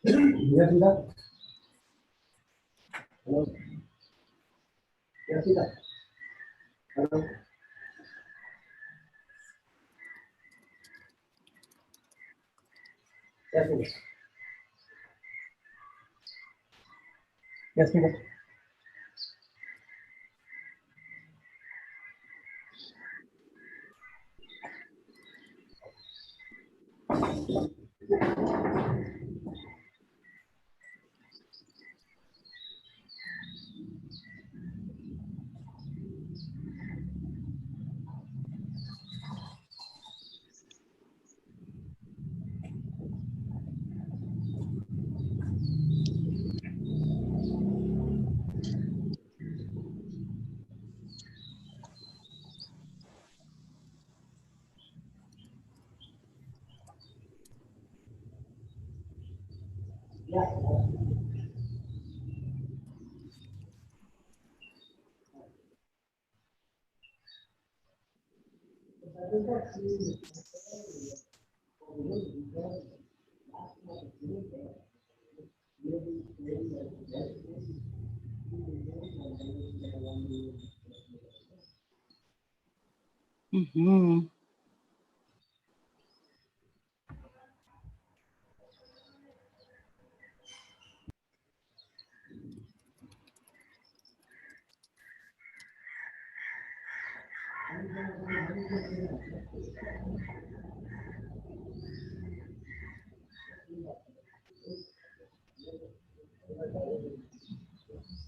Yes, hello. Yes, hello. Yes, yes, yes. Mm-hmm.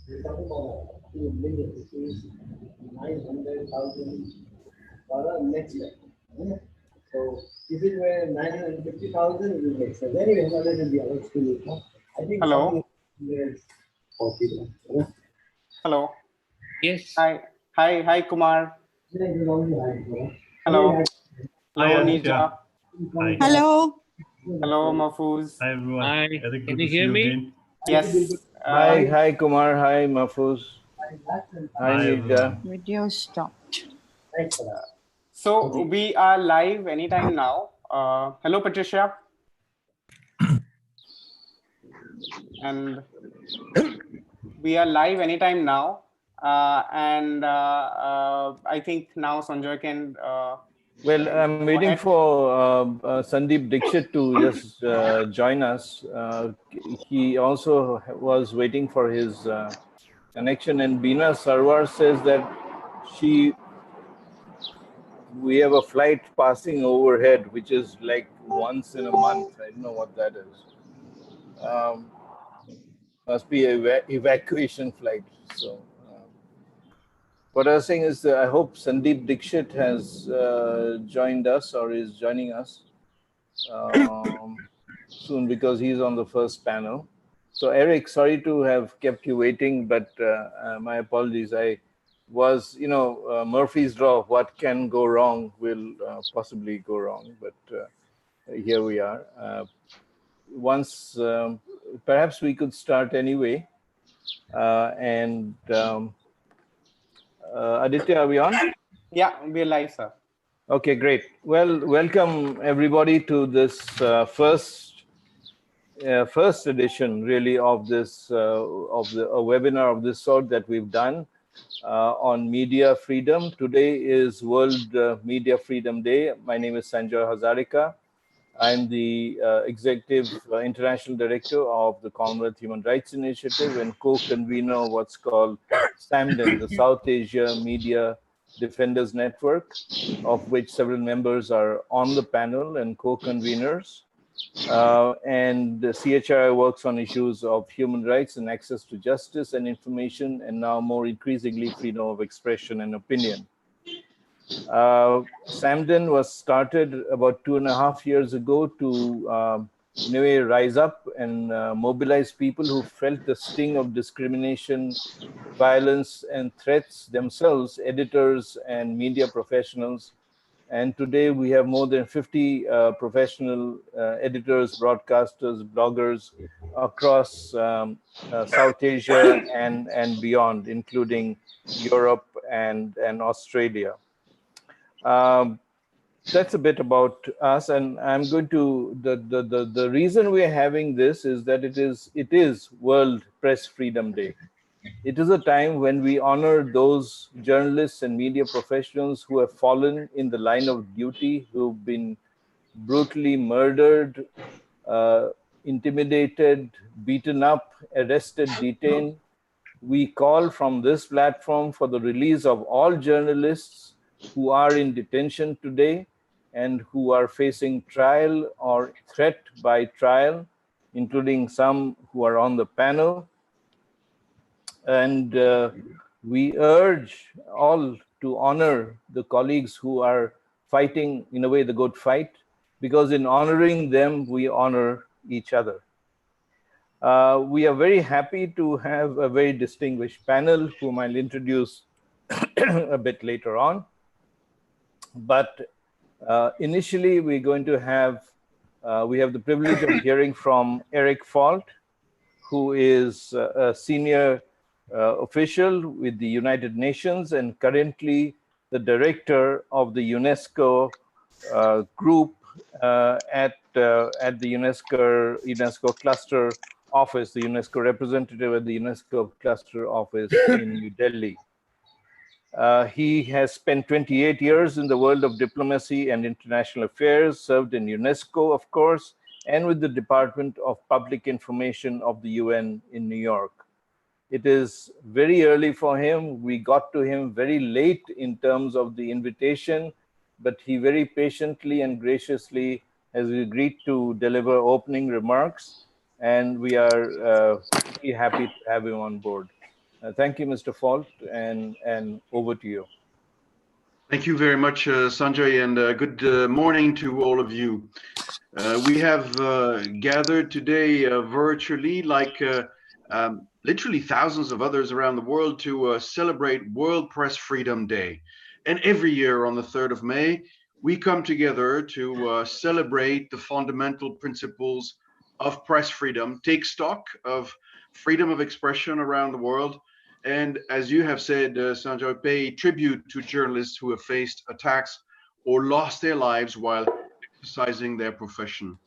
We're talking about 2 million, which is $900,000 next year. Yeah. So if it were 950,000, it would make sense. Anyway, let it be. Let's do it. I think Hello. something is possible. Yeah. Hello. Yes. Hi, Kumar. Hello. Hi, Hello, Nija. Hi. Hello. Hello, Mahfouz. Hi everyone. Hi. Very good Can to you see hear you me? again. Yes. Hi, Kumar. Hi, Mahfouz. Hi, Hi, Nija. everyone. Video stopped. Thanks for that. So we are live anytime now. Hello, Patricia. And we are live anytime now. I think now Sanjoy can. Well, I'm waiting ahead. for Sandeep Dixit to just join us. He also was waiting for his connection, and Bina Sarwar says that we have a flight passing overhead, which is like once in a month. I don't know what that is. Must be an evacuation flight. So. What I was saying is I hope Sandeep Dixit has joined us or is joining us soon because he's on the first panel. So Eric, sorry to have kept you waiting, but my apologies. I was, Murphy's Law, what can go wrong will possibly go wrong, but here we are. Once, perhaps we could start anyway. Aditya, are we on? Yeah, we're live, sir. Okay, great. Well, welcome everybody to this first edition, really, of this a webinar of this sort that we've done on media freedom. Today is World Media Freedom Day. My name is Sanjoy Hazarika. I'm the Executive International Director of the Commonwealth Human Rights Initiative and co-convener of what's called SAMDEN, the South Asia Media Defenders Network, of which several members are on the panel and co-conveners. And the CHRI works on issues of human rights and access to justice and information, and now more increasingly freedom of expression and opinion. SAMDEN was started about 2.5 years ago to in a way rise up and mobilize people who felt the sting of discrimination, violence, and threats themselves, editors and media professionals. And today we have more than 50 professional editors, broadcasters, bloggers across South Asia and beyond, including Europe and Australia. that's a bit about us, and I'm going to the reason we're having this is that it is World Press Freedom Day. It is a time when we honor those journalists and media professionals who have fallen in the line of duty, who've been brutally murdered, uh, intimidated, beaten up, arrested, detained. We call from this platform for the release of all journalists who are in detention today and who are facing trial or threat by trial, including some who are on the panel. And we urge all to honor the colleagues who are fighting, in a way, the good fight, because in honoring them, we honor each other. We are very happy to have a very distinguished panel, whom I'll introduce a bit later on. But initially, we're going to have, we have the privilege of hearing from Eric Falt, who is a senior official with the United Nations and currently the director of the UNESCO group at the UNESCO cluster office, the UNESCO representative at the UNESCO cluster office in New Delhi. He has spent 28 years in the world of diplomacy and international affairs, served in UNESCO, of course, and with the Department of Public Information of the UN in New York. It is very early for him. We got to him very late in terms of the invitation, but he very patiently and graciously has agreed to deliver opening remarks, and we are very happy to have him on board. Thank you, Mr. Falt, and over to you. Thank you very much, Sanjay, and good morning to all of you. We have gathered today virtually, like literally thousands of others around the world, to celebrate World Press Freedom Day. And every year on the 3rd of May, we come together to celebrate the fundamental principles of press freedom, take stock of freedom of expression around the world, and as you have said, Sanjay, pay tribute to journalists who have faced attacks or lost their lives while exercising their profession.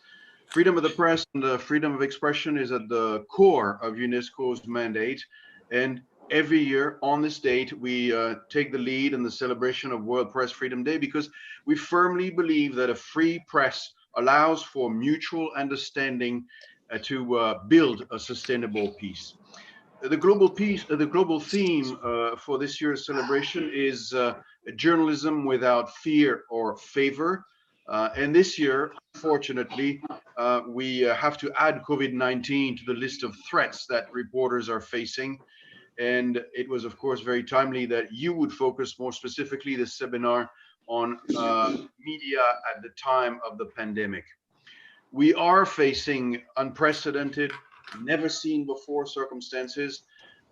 Freedom of the press and freedom of expression is at the core of UNESCO's mandate. And every year on this date, we take the lead in the celebration of World Press Freedom Day because we firmly believe that a free press allows for mutual understanding to build a sustainable peace. The global theme for this year's celebration is journalism without fear or favor. And this year, unfortunately, we have to add COVID-19 to the list of threats that reporters are facing. And it was, of course, very timely that you would focus more specifically this seminar on media at the time of the pandemic. We are facing unprecedented, never seen before circumstances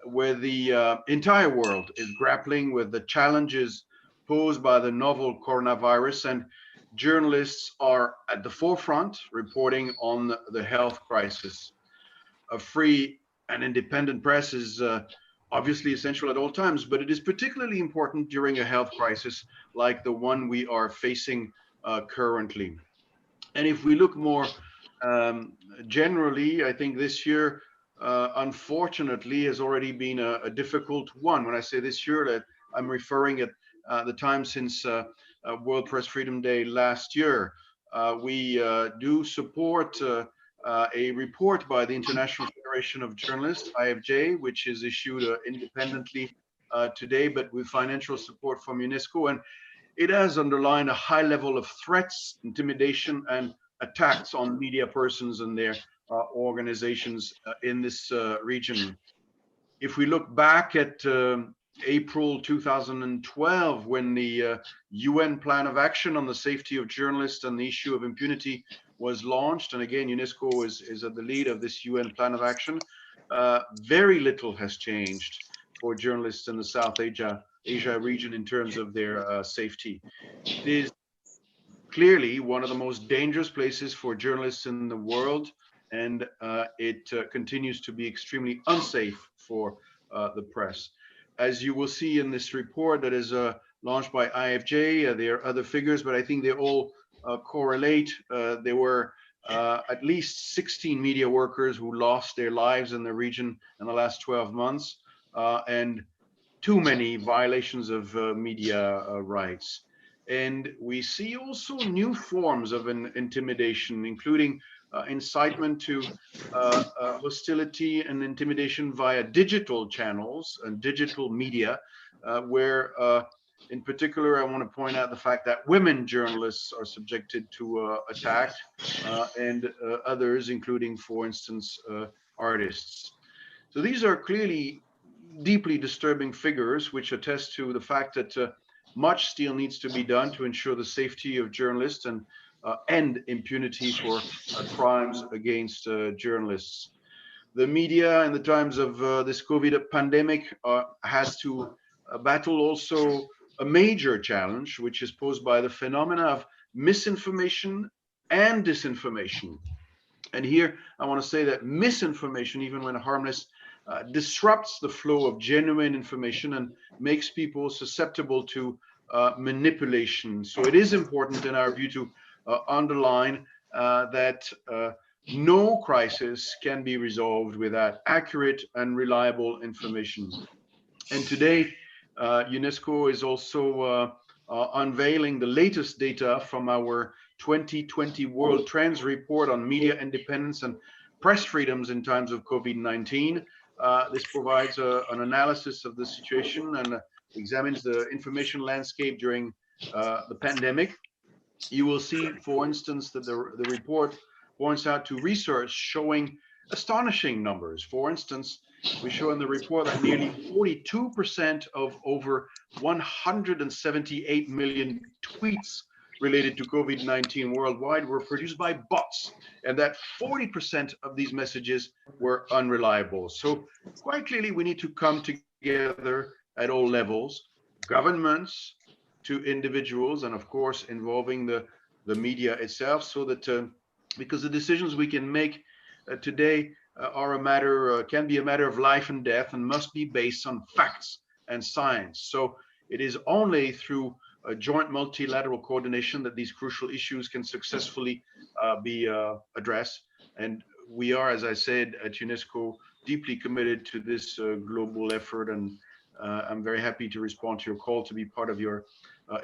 where the entire world is grappling with the challenges posed by the novel coronavirus, and journalists are at the forefront reporting on the health crisis. A free and independent press is obviously essential at all times, but it is particularly important during a health crisis like the one we are facing currently. And if we look more generally, I think this year, unfortunately, has already been a difficult one. When I say this year, I'm referring at the time since World Press Freedom Day last year. We do support a report by the International Federation of Journalists, IFJ, which is issued independently today, but with financial support from UNESCO. And it has underlined a high level of threats, intimidation, and attacks on media persons and their organizations in this region. If we look back at April 2012, when the UN Plan of Action on the Safety of Journalists and the Issue of Impunity was launched, and again, UNESCO is at the lead of this UN Plan of Action, very little has changed for journalists in the South Asia region in terms of their safety. It is clearly one of the most dangerous places for journalists in the world, and it continues to be extremely unsafe for the press. As you will see in this report that is launched by IFJ. There are other figures, but I think they all correlate. There were at least 16 media workers who lost their lives in the region in the last 12 months, and too many violations of media rights. And we see also new forms of intimidation, including incitement to hostility and intimidation via digital channels and digital media, where in particular, I want to point out the fact that women journalists are subjected to attack, and others, including, for instance, artists. So these are clearly deeply disturbing figures, which attest to the fact that much still needs to be done to ensure the safety of journalists and end impunity for crimes against journalists. The media in the times of this COVID pandemic has to battle also a major challenge, which is posed by the phenomena of misinformation and disinformation. And here I want to say that misinformation, even when harmless, disrupts the flow of genuine information and makes people susceptible to manipulation. So it is important in our view to underline that no crisis can be resolved without accurate and reliable information. And today, UNESCO is also unveiling the latest data from our 2020 World Trends Report on media independence and press freedoms in times of COVID-19. This provides an analysis of the situation and examines the information landscape during the pandemic. You will see, for instance, that the report points out to research showing astonishing numbers. For instance, we show in the report that nearly 42% of over 178 million tweets related to COVID-19 worldwide were produced by bots, and that 40% of these messages were unreliable. So quite clearly, we need to come together at all levels, governments to individuals, and of course, involving the media itself, so that because the decisions we can make today are can be a matter of life and death and must be based on facts and science. So it is only through a joint multilateral coordination that these crucial issues can successfully be addressed. And we are, as I said, at UNESCO, deeply committed to this global effort. And I'm very happy to respond to your call to be part of your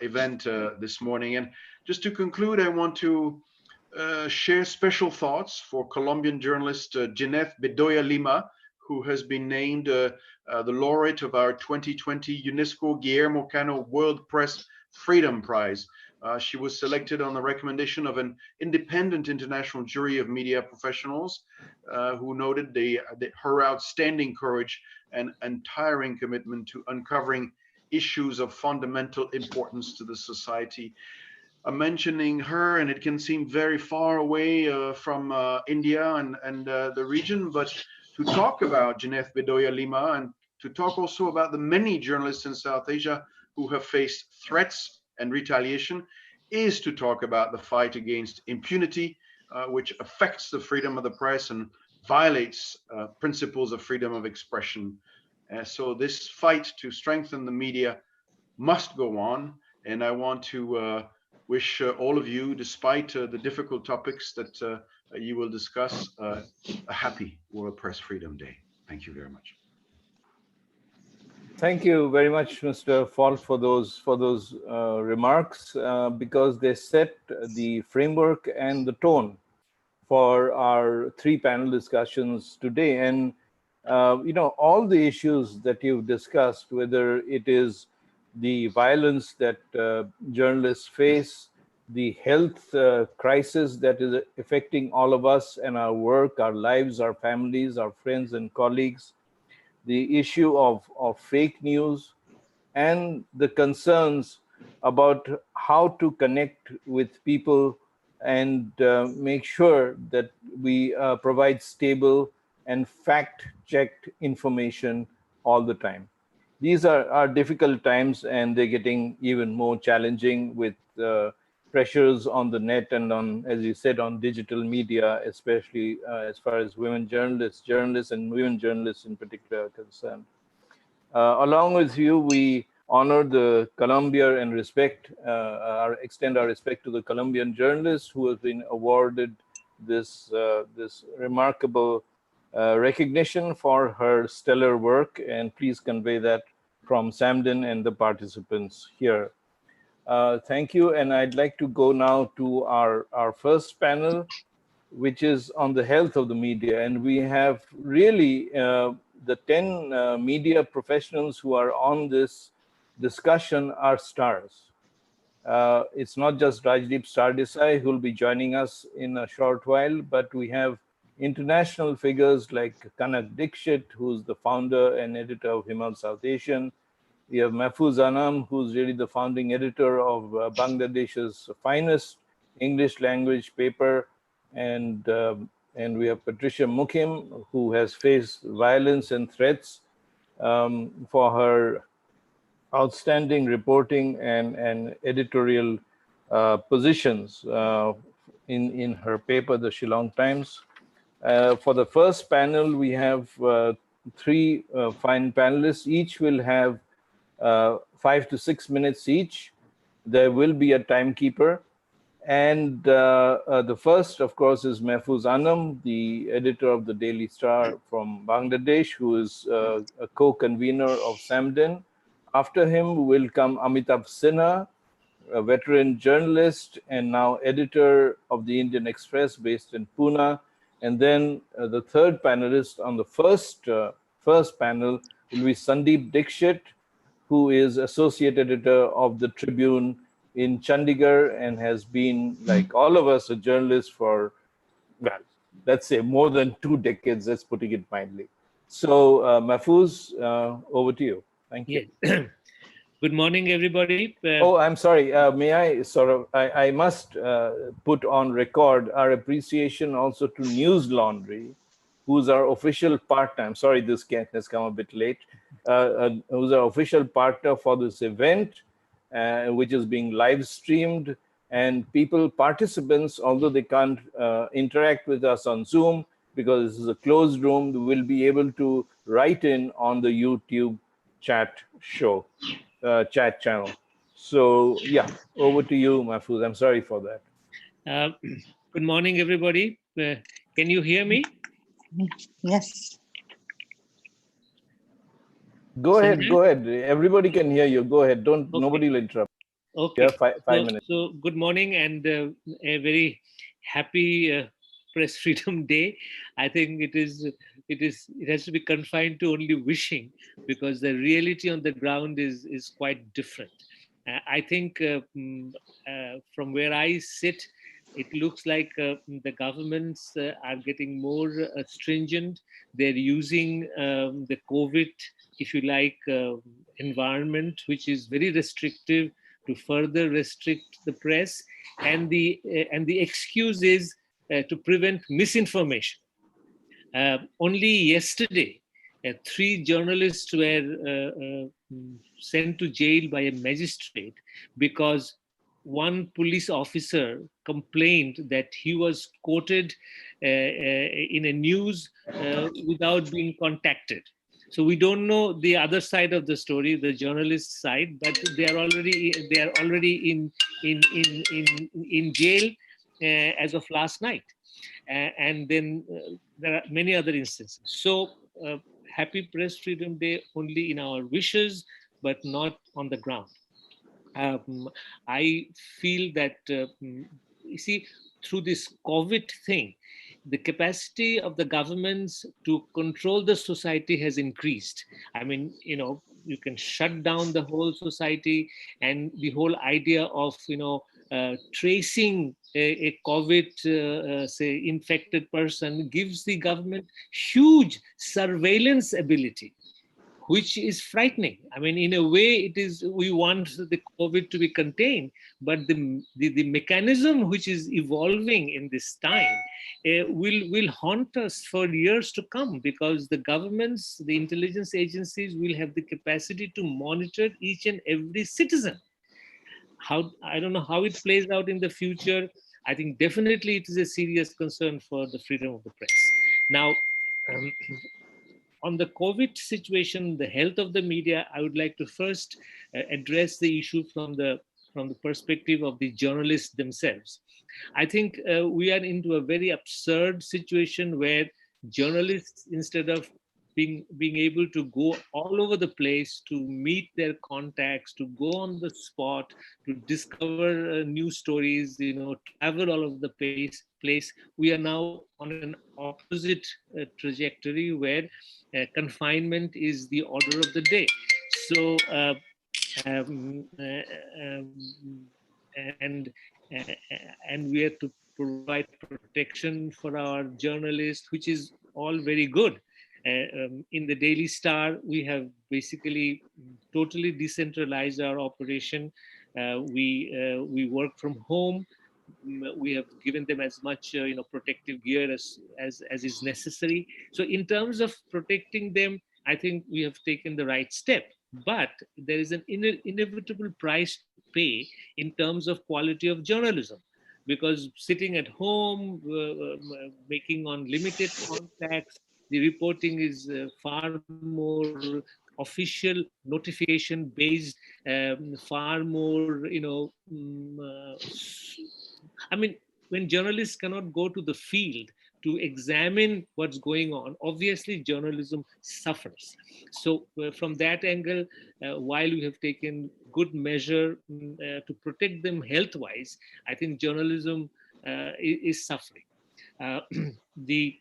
event this morning. And just to conclude, I want to share special thoughts for Colombian journalist Gineth Bedoya Lima, who has been named the laureate of our 2020 UNESCO Guillermo Cano World Press Freedom Prize. She was selected on the recommendation of an independent international jury of media professionals who noted her outstanding courage and untiring commitment to uncovering issues of fundamental importance to the society. I'm mentioning her, and it can seem very far away from India and the region, but to talk about Gineth Bedoya Lima and to talk also about the many journalists in South Asia who have faced threats and retaliation is to talk about the fight against impunity, which affects the freedom of the press and violates principles of freedom of expression. So this fight to strengthen the media must go on, and I want to wish all of you, despite the difficult topics that you will discuss, a happy World Press Freedom Day. Thank you very much. Thank you very much, Mr. Fault, for those remarks, because they set the framework and the tone for our three panel discussions today. And all the issues that you've discussed, whether it is the violence that journalists face, the health crisis that is affecting all of us and our work, our lives, our families, our friends and colleagues, the issue of fake news, and the concerns about how to connect with people and make sure that we provide stable and fact-checked information all the time. These are difficult times, and they're getting even more challenging with pressures on the net and on, as you said, on digital media, especially as far as women journalists and women journalists in particular are concerned. Along with you, we honor the Columbia and extend our respect to the Colombian journalist who has been awarded this remarkable recognition for her stellar work, and please convey that from SAMDEN and the participants here. Thank you, and I'd like to go now to our first panel, which is on the health of the media. And we have really the 10 media professionals who are on this discussion are stars. It's not just Rajdeep Sardesai who will be joining us in a short while, but we have international figures like Kanak Dixit, who's the founder and editor of Himal South Asian. We have Mahfouz Anam, who's really the founding editor of Bangladesh's finest English language paper. And we have Patricia Mukim, who has faced violence and threats for her outstanding reporting and editorial positions in her paper, The Shillong Times. For the first panel, we have 3 fine panelists. Each will have 5 to 6 minutes each. There will be a timekeeper. And the first, of course, is Mahfouz Anam, the editor of the Daily Star from Bangladesh, who is a co-convener of SAMDEN. After him will come Amitabh Sinha, a veteran journalist and now editor of the Indian Express based in Pune. And then the third panelist on the first panel will be Sandeep Dixit, who is associate editor of the Tribune in Chandigarh and has been, like all of us, a journalist for, well, let's say more than 2 decades, that's putting it mildly. So Mahfouz, over to you. Thank you. Yeah. Good morning, everybody. Oh, I'm sorry. May I must put on record our appreciation also to Newslaundry, who's our official partner. I'm sorry, this has come a bit late. Who's our official partner for this event, which is being live streamed, and participants, although they can't interact with us on Zoom because this is a closed room, will be able to write in on the YouTube chat channel. So yeah, over to you, Mahfouz. I'm sorry for that. Good morning, everybody. Can you hear me? Yes. Go ahead. Everybody can hear you. Go ahead. Okay. Nobody will interrupt. Okay. Yeah, five minutes. So good morning and a very happy Press Freedom Day. I think it has to be confined to only wishing, because the reality on the ground is quite different. I think from where I sit, it looks like the governments are getting more stringent. They're using the COVID, if you like, environment, which is very restrictive, to further restrict the press, and the excuse is to prevent misinformation. Only yesterday, 3 journalists were sent to jail by a magistrate because one police officer complained that he was quoted in a news without being contacted. So we don't know the other side of the story, the journalist side, but they are already in jail as of last night, and then there are many other instances. So happy Press Freedom Day only in our wishes, but not on the ground. I feel that you see, through this COVID thing, the capacity of the governments to control the society has increased. I mean, you can shut down the whole society, and the whole idea of, tracing a COVID, say, infected person gives the government huge surveillance ability, which is frightening. I mean, in a way, we want the COVID to be contained, but the mechanism which is evolving in this time will haunt us for years to come, because the governments, the intelligence agencies will have the capacity to monitor each and every citizen. I don't know how it plays out in the future. I think definitely it is a serious concern for the freedom of the press. Now, On the COVID situation, the health of the media, I would like to first address the issue from the perspective of the journalists themselves. I think we are into a very absurd situation where journalists, instead of being able to go all over the place to meet their contacts, to go on the spot, to discover new stories, travel all over the place, we are now on an opposite trajectory where confinement is the order of the day. So um, and and we have to provide protection for our journalists, which is all very good. In the Daily Star, we have basically totally decentralized our operation. We work from home. We have given them as much protective gear as is necessary. So in terms of protecting them, I think we have taken the right step. But there is an inevitable price to pay in terms of quality of journalism, because sitting at home, making on limited contacts, the reporting is far more official, notification based, far more, I mean, when journalists cannot go to the field to examine what's going on, obviously journalism suffers. So from that angle, while we have taken good measure to protect them health-wise, I think journalism is suffering. The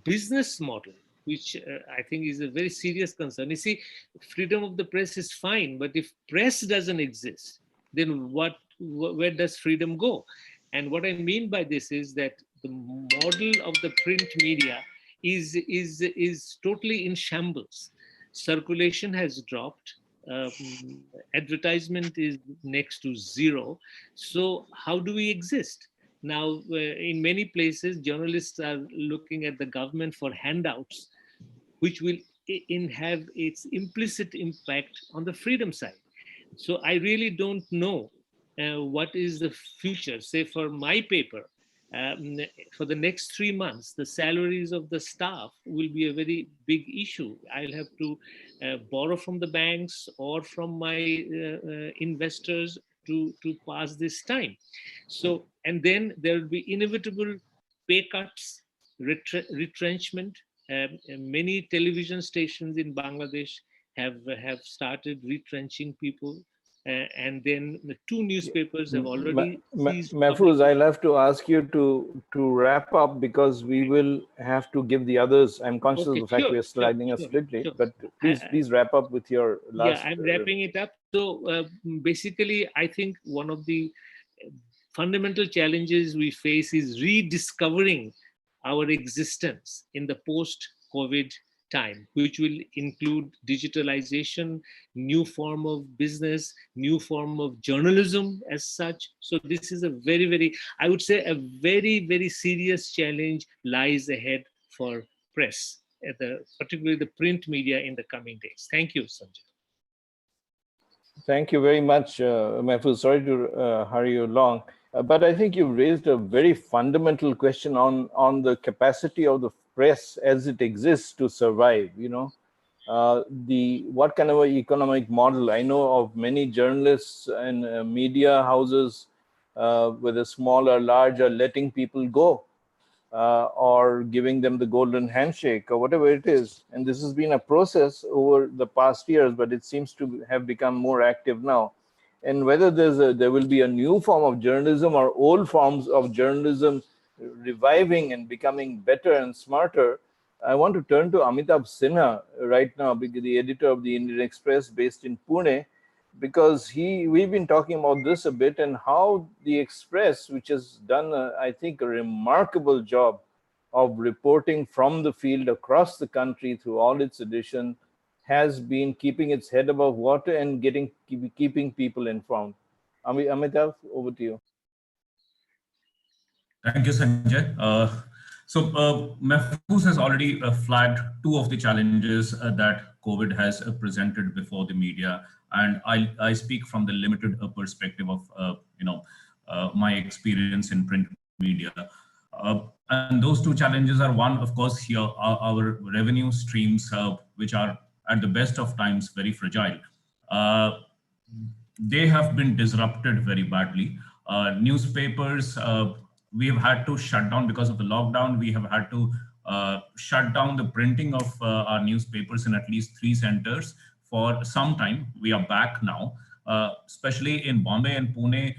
business model, which I think is a very serious concern. You see, freedom of the press is fine, but if press doesn't exist, then where does freedom go? And what I mean by this is that the model of the print media is totally in shambles. Circulation has dropped. Advertisement is next to zero. So how do we exist? Now, in many places, journalists are looking at the government for handouts, which will have its implicit impact on the freedom side. So I really don't know what is the future. Say for my paper, for the next 3 months, the salaries of the staff will be a very big issue. I'll have to borrow from the banks or from my investors to pass this time. So, and then there will be inevitable pay cuts, retrenchment. Many television stations in Bangladesh have started retrenching people. And then the 2 newspapers have already Mahfouz, I'll have to ask you to wrap up, because we will have to give the others. I'm conscious of the fact we are sliding a split late, but please wrap up with your last. Yeah, I'm wrapping it up. So basically, I think one of the fundamental challenges we face is rediscovering our existence in the post-COVID time, which will include digitalization, new form of business, new form of journalism as such. So this is a very, very, I would say a very, very serious challenge lies ahead for press, particularly the print media in the coming days. Thank you, Sanjay. Thank you very much, Mahfouz. Sorry to hurry you along, but I think you've raised a very fundamental question on the capacity of the press as it exists to survive. What kind of economic model? I know of many journalists and media houses, whether small or large, are letting people go or giving them the golden handshake or whatever it is. And this has been a process over the past years, but it seems to have become more active now. And whether there will be a new form of journalism or old forms of journalism reviving and becoming better and smarter, I want to turn to Amitabh Sinha right now, the editor of the Indian Express based in Pune, because we've been talking about this a bit, and how the Express, which has done, I think, a remarkable job of reporting from the field across the country through all its editions, has been keeping its head above water and keeping people informed. Amitabh, over to you. Thank you, Sanjay. Mahfouz has already flagged 2 of the challenges that COVID has presented before the media, and I speak from the limited perspective of my experience in print media. And those two challenges are, one, of course, here are our revenue streams, which are at the best of times very fragile. They have been disrupted very badly. Newspapers, we have had to shut down because of the lockdown. We have had to shut down the printing of our newspapers in at least 3 centers for some time. We are back now, especially in Bombay and Pune.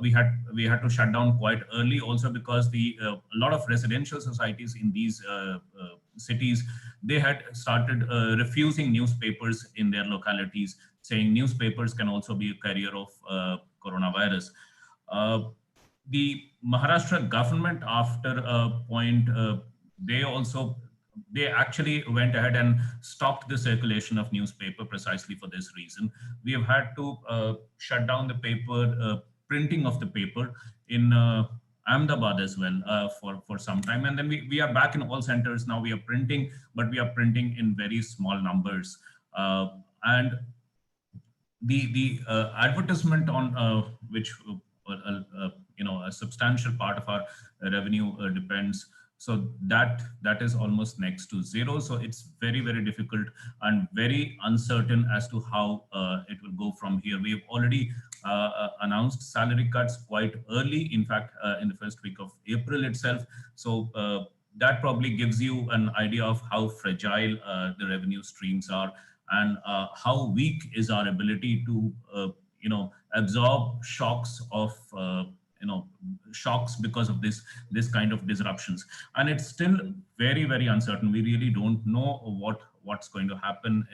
We had to shut down quite early, also because a lot of residential societies in these cities, they had started refusing newspapers in their localities, saying newspapers can also be a carrier of coronavirus. The Maharashtra government, after a point, they actually went ahead and stopped the circulation of newspaper precisely for this reason. We have had to shut down the paper, printing of the paper in Ahmedabad as well for some time. And then we are back in all centers now. We are printing, but we are printing in very small numbers. And the advertisement on which a substantial part of our revenue depends. So that is almost next to zero. So it's very, very difficult and very uncertain as to how it will go from here. We have already announced salary cuts quite early, in fact, in the first week of April itself. So that probably gives you an idea of how fragile the revenue streams are, and how weak is our ability to absorb shocks of shocks because of this kind of disruptions. And it's still very, very uncertain. We really don't know what's going to happen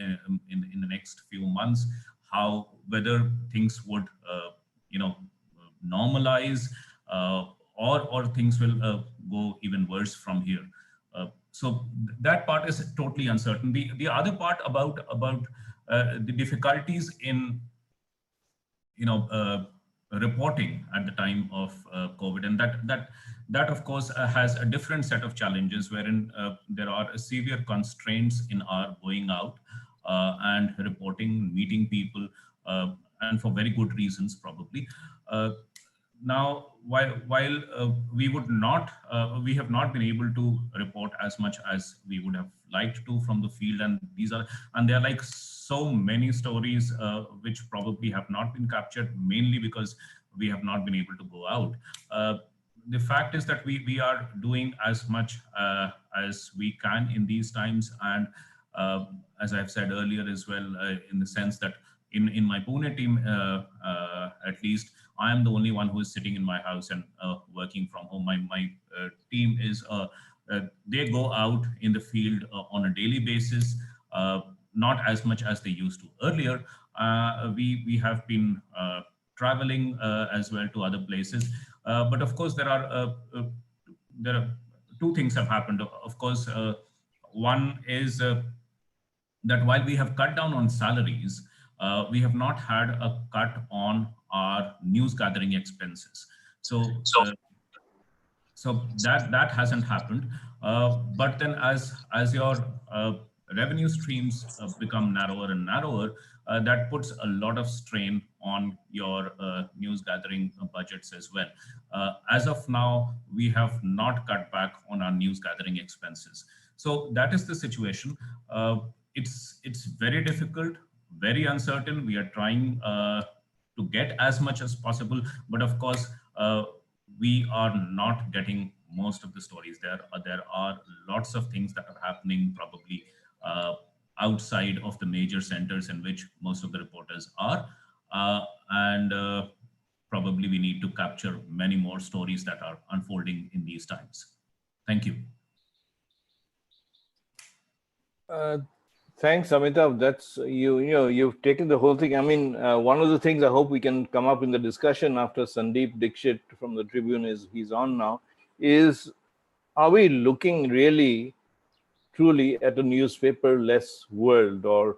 in the next few months, whether things would normalize, or things will go even worse from here. So that part is totally uncertain. The other part about the difficulties in reporting at the time of COVID, and that of course has a different set of challenges, wherein there are severe constraints in our going out and reporting, meeting people, and for very good reasons probably. Now, while we have not been able to report as much as we would have liked to from the field, and there are like so many stories which probably have not been captured, mainly because we have not been able to go out. The fact is that we are doing as much as we can in these times, and as I've said earlier as well, in the sense that in my Pune team, at least, I am the only one who is sitting in my house and working from home. My team is, they go out in the field on a daily basis, not as much as they used to earlier. We have been traveling as well to other places. But of course, there are two things have happened. Of course, one is that while we have cut down on salaries, we have not had a cut on our news gathering expenses. So that hasn't happened. But then as your revenue streams become narrower and narrower, that puts a lot of strain on your news gathering budgets as well. As of now, we have not cut back on our news gathering expenses. So that is the situation. It's very difficult, very uncertain. We are trying to get as much as possible, but of course, we are not getting most of the stories. There are lots of things that are happening probably outside of the major centers in which most of the reporters are, and probably we need to capture many more stories that are unfolding in these times. Thank you. Thanks, Amitav. That's you've taken the whole thing. I mean, one of the things I hope we can come up in the discussion after Sandeep Dixit from the Tribune he's on now is, are we looking really truly at a newspaper-less world, or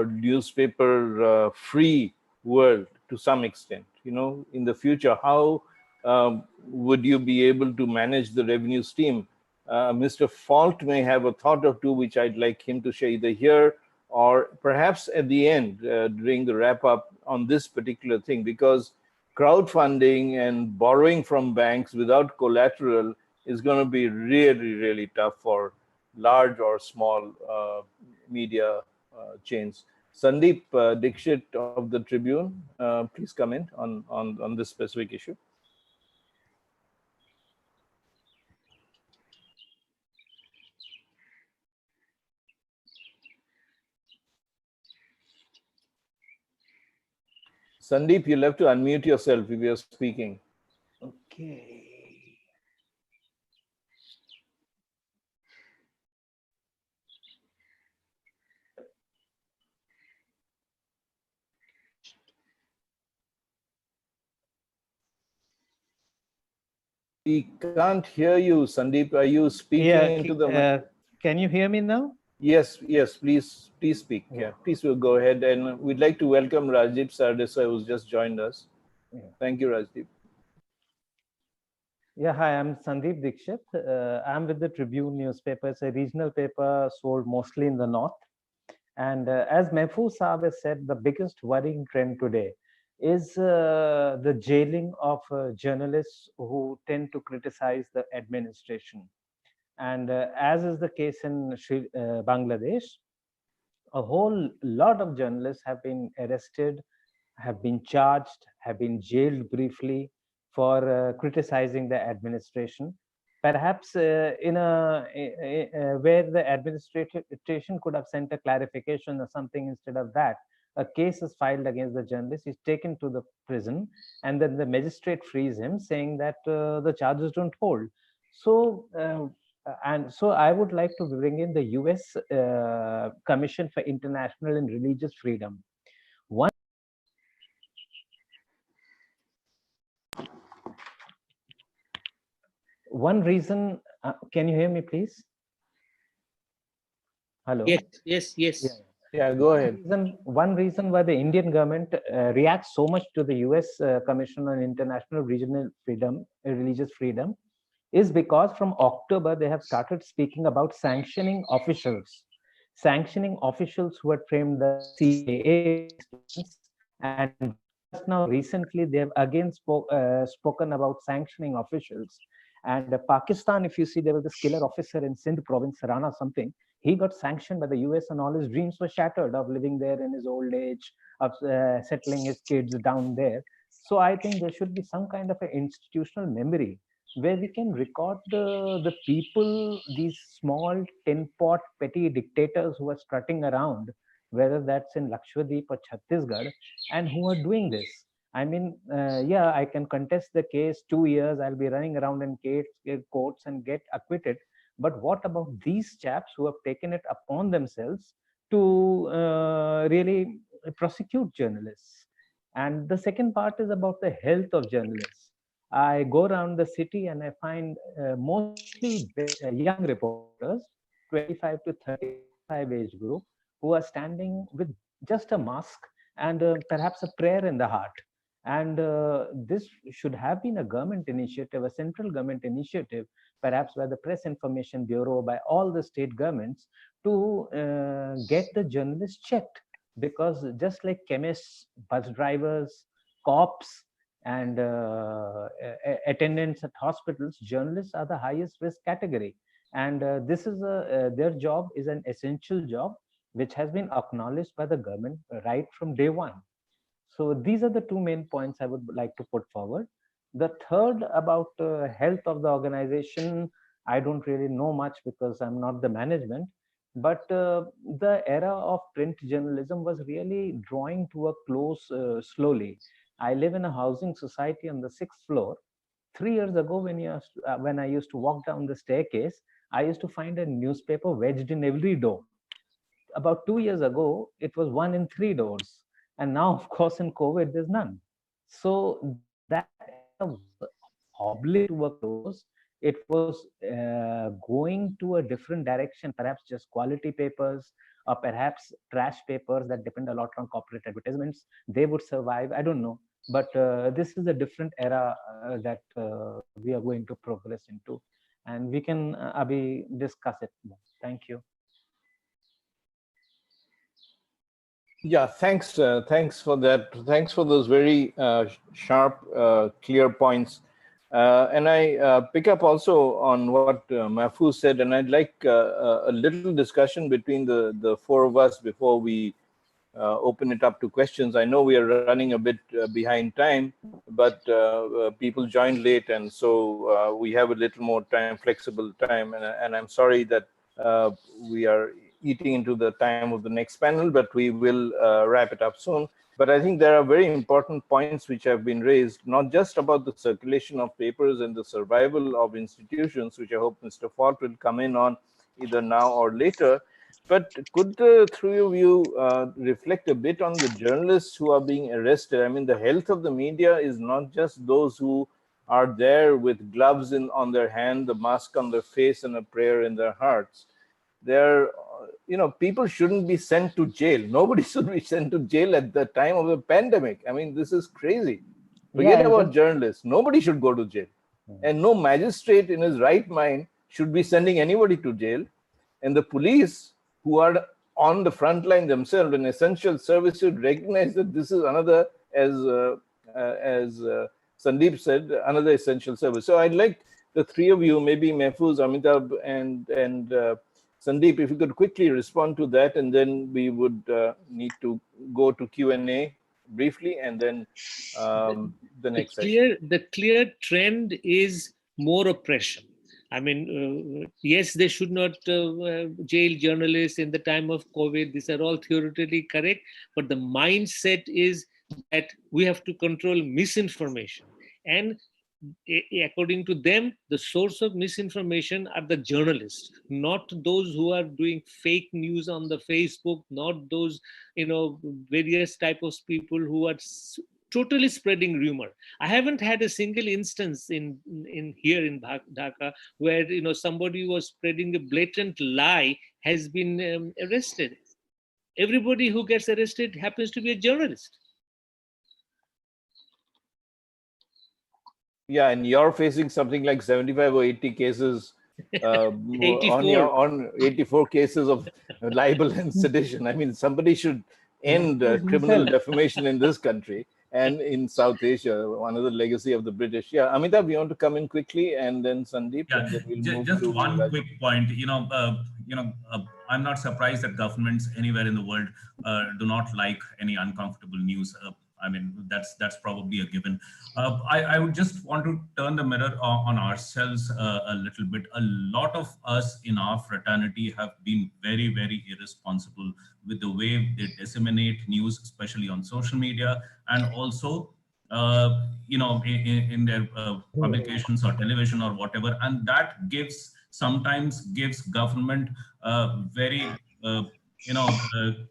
newspaper free world to some extent? In the future, how would you be able to manage the revenue stream? Mr. Fault may have a thought or two, which I'd like him to share either here or perhaps at the end during the wrap up on this particular thing, because crowdfunding and borrowing from banks without collateral is going to be really, really tough for large or small media chains. Sandeep Dixit of the Tribune, please comment on this specific issue. Sandeep, you'll have to unmute yourself if you're speaking. Okay. We can't hear you, Sandeep. Are you speaking into the mic? Can you hear me now? Yes, yes, please speak. Yeah, please we'll go ahead. And we'd like to welcome Rajdeep Sardesai, who's just joined us. Thank you, Rajdeep. Yeah, hi, I'm Sandeep Dixit. I'm with the Tribune newspaper. It's a regional paper sold mostly in the north. And as Mehfooz Saab has said, the biggest worrying trend today is the jailing of journalists who tend to criticize the administration. And as is the case in Bangladesh, a whole lot of journalists have been arrested, have been charged, have been jailed briefly for criticizing the administration. Perhaps in where the administration could have sent a clarification or something. Instead of that, a case is filed against the journalist. He's taken to the prison, and then the magistrate frees him, saying that the charges don't hold. So. And so I would like to bring in the US Commission for International and Religious Freedom. One reason, can you hear me, please? Hello? Yes. Yeah, go ahead. One reason why the Indian government reacts so much to the US Commission on International Regional Freedom, Religious Freedom, is because from October, they have started speaking about sanctioning officials who had framed the CAA and just now recently they have again spoken about sanctioning officials. And Pakistan, if you see, there was this killer officer in Sindh province, Rana something. He got sanctioned by the US and all his dreams were shattered of living there in his old age, of settling his kids down there. So I think there should be some kind of an institutional memory where we can record the people, these small tin-pot petty dictators who are strutting around, whether that's in Lakshadweep or Chhattisgarh, and who are doing this. I mean, yeah, I can contest the case 2 years. I'll be running around in courts and get acquitted. But what about these chaps who have taken it upon themselves to really prosecute journalists? And the second part is about the health of journalists. I go around the city and I find mostly young reporters, 25 to 35 age group, who are standing with just a mask and perhaps a prayer in the heart. And this should have been a government initiative, a central government initiative, perhaps by the Press Information Bureau, by all the state governments, to get the journalists checked. Because just like chemists, bus drivers, cops, and attendants at hospitals, journalists are the highest risk category. And this is their job is an essential job, which has been acknowledged by the government right from day one. So these are the two main points I would like to put forward. The third about health of the organization, I don't really know much because I'm not the management. But the era of print journalism was really drawing to a close slowly. I live in a housing society on the 6th floor. 3 years ago, when I used to walk down the staircase, I used to find a newspaper wedged in every door. About 2 years ago, it was 1 in 3 doors. And now, of course, in COVID, there's none. So that was hobbling to a close. It was going to a different direction, perhaps just quality papers, or perhaps trash papers that depend a lot on corporate advertisements. They would survive. I don't know. But this is a different era that we are going to progress into. And we can, Abhi, discuss it more. Thank you. Yeah, thanks for that. Thanks for those very sharp, clear points. And I pick up also on what Mahfouz said, and I'd like a little discussion between the four of us before we open it up to questions. I know we are running a bit behind time, but people joined late, and so we have a little more time, flexible time, and I'm sorry that we are eating into the time of the next panel, but we will wrap it up soon. But I think there are very important points which have been raised, not just about the circulation of papers and the survival of institutions, which I hope Mr. Fort will come in on either now or later. But could the three of you reflect a bit on the journalists who are being arrested? I mean, the health of the media is not just those who are there with gloves on their hand, the mask on their face, and a prayer in their hearts. They're, people shouldn't be sent to jail. Nobody should be sent to jail at the time of a pandemic. I mean, this is crazy. Forget about journalists. Nobody should go to jail. And no magistrate in his right mind should be sending anybody to jail. And the police, who are on the front line themselves, an essential service, should recognize that this is another, as Sandeep said, another essential service. So I'd like the three of you, maybe Mahfouz, Amitabh, and Sandeep, if you could quickly respond to that, and then we would need to go to Q&A briefly, and then the next session. The clear trend is more oppression. I mean, yes, they should not jail journalists in the time of COVID. These are all theoretically correct, but the mindset is that we have to control misinformation. And according to them, the source of misinformation are the journalists, not those who are doing fake news on the Facebook, not those, various type of people who are totally spreading rumor. I haven't had a single instance in here in Dhaka where somebody who was spreading a blatant lie has been arrested. Everybody who gets arrested happens to be a journalist. Yeah, and you're facing something like 75 or 80 cases on 84 cases of libel and sedition. I mean, somebody should end criminal defamation in this country and in South Asia, one of the legacy of the British. Yeah, Amitabh, you want to come in quickly, and then Sandeep, yeah, and then we'll move just to one quick point. I'm not surprised that governments anywhere in the world do not like any uncomfortable news. I mean, that's probably a given. I would just want to turn the mirror on ourselves a little bit. A lot of us in our fraternity have been very, very irresponsible with the way they disseminate news, especially on social media, and also in their publications or television or whatever. And that sometimes gives government very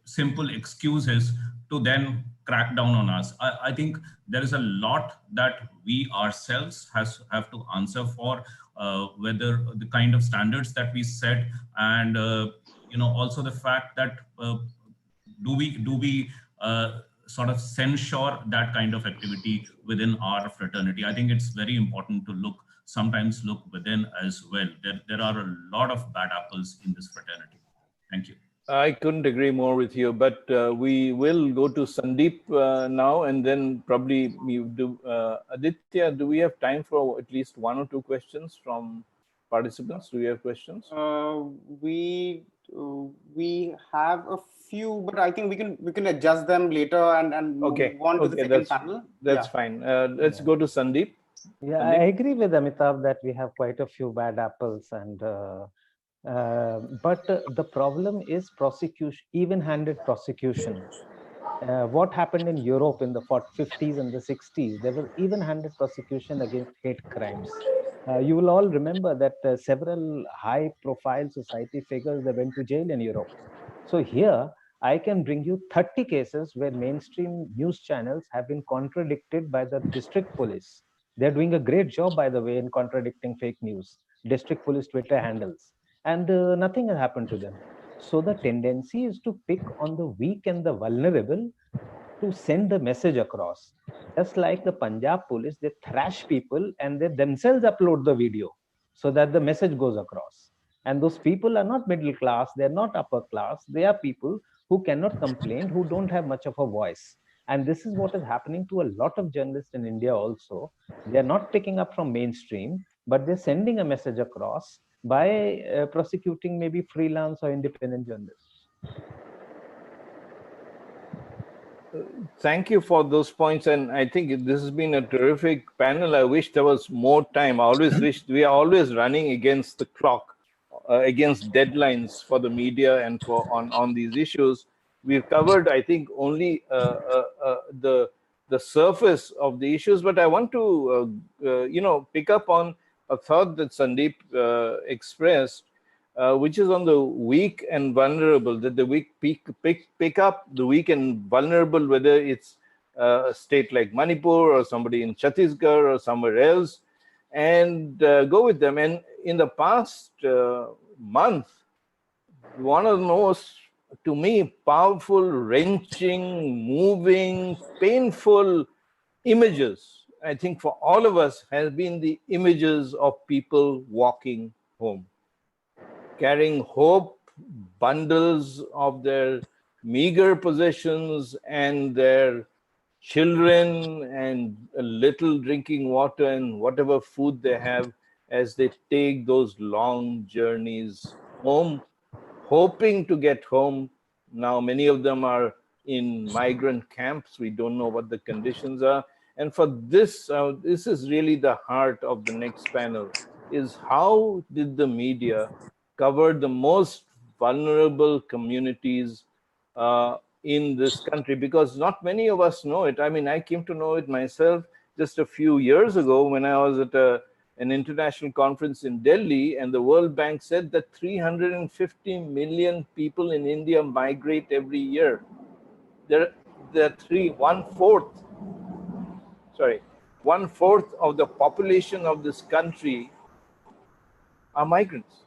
simple excuses to then crack down on us. I think there is a lot that we ourselves have to answer for, whether the kind of standards that we set, and also the fact that do we sort of censure that kind of activity within our fraternity. I think it's very important to sometimes look within as well. There are a lot of bad apples in this fraternity. Thank you. I couldn't agree more with you, but we will go to Sandeep now, and then probably you do. Aditya, do we have time for at least one or two questions from participants? Do we have questions? We have a few, but I think we can adjust them later and move on to the second panel. That's fine. Let's go to Sandeep. Yeah, Sandeep? I agree with Amitabh that we have quite a few bad apples, and but the problem is prosecution, even-handed prosecution. What happened in Europe in the 50s and the 60s, there was even-handed prosecution against hate crimes. You will all remember that several high-profile society figures, they went to jail in Europe. So here, I can bring you 30 cases where mainstream news channels have been contradicted by the district police. They're doing a great job, by the way, in contradicting fake news. District police Twitter handles. And nothing has happened to them. So the tendency is to pick on the weak and the vulnerable to send the message across. Just like the Punjab police, they thrash people and they themselves upload the video so that the message goes across. And those people are not middle class, they're not upper class, they are people who cannot complain, who don't have much of a voice. And this is what is happening to a lot of journalists in India also. They are not picking up from mainstream, but they're sending a message across by prosecuting maybe freelance or independent journalists. Thank you for those points. And I think this has been a terrific panel. I wish there was more time. I always wish we are always running against the clock, against deadlines for the media and for on these issues. We've covered, I think, only the surface of the issues, but I want to, pick up on a thought that Sandeep expressed, which is on the weak and vulnerable, that the weak pick up the weak and vulnerable, whether it's a state like Manipur or somebody in Chhattisgarh or somewhere else, and go with them. And in the past month, one of the most, to me, powerful, wrenching, moving, painful images, I think for all of us, has been the images of people walking home, carrying hope, bundles of their meager possessions and their children and a little drinking water and whatever food they have as they take those long journeys home, hoping to get home. Now, many of them are in migrant camps. We don't know what the conditions are. And for this, this is really the heart of the next panel, is how did the media cover the most vulnerable communities in this country? Because not many of us know it. I mean, I came to know it myself just a few years ago when I was at an international conference in Delhi, and the World Bank said that 350 million people in India migrate every year. There are one fourth of the population of this country are migrants.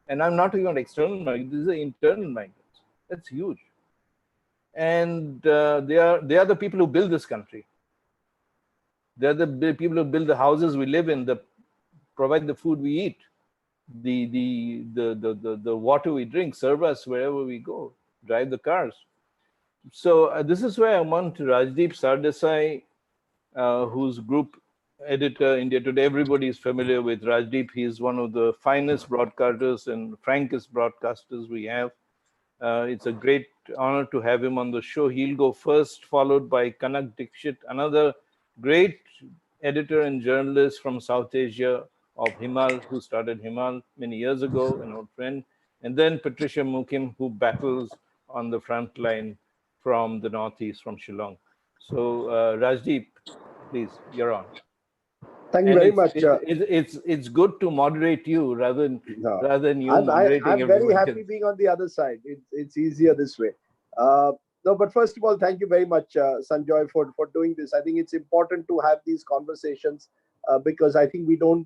And I'm not talking about external migrants, these are internal migrants. That's huge. And they are the people who build this country. They're the people who build the houses we live in, provide the food we eat, the water we drink, serve us wherever we go, drive the cars. So this is where I want Rajdeep Sardesai, whose group editor, India Today, everybody is familiar with Rajdeep. He is one of the finest broadcasters and frankest broadcasters we have. It's a great honor to have him on the show. He'll go first, followed by Kanak Dixit, another great editor and journalist from South Asia of Himal, who started Himal many years ago, an old friend. And then Patricia Mukim, who battles on the front line from the Northeast, from Shillong. So Rajdeep, please, you're on. Thank you very much. It's good to moderate you rather than you moderating I'm everyone very happy being on the other side. It's easier this way. No, but first of all, thank you very much, Sanjoy, for doing this. I think it's important to have these conversations because I think we don't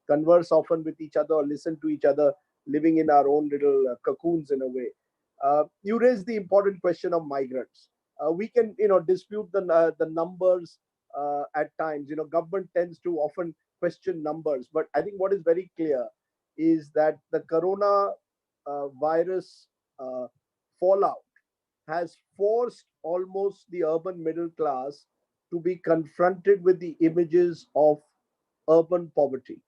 converse often with each other or listen to each other, living in our own little cocoons in a way. You raised the important question of migrants. We can, dispute the numbers at times. Government tends to often question numbers, but I think what is very clear is that the corona virus fallout has forced almost the urban middle class to be confronted with the images of urban poverty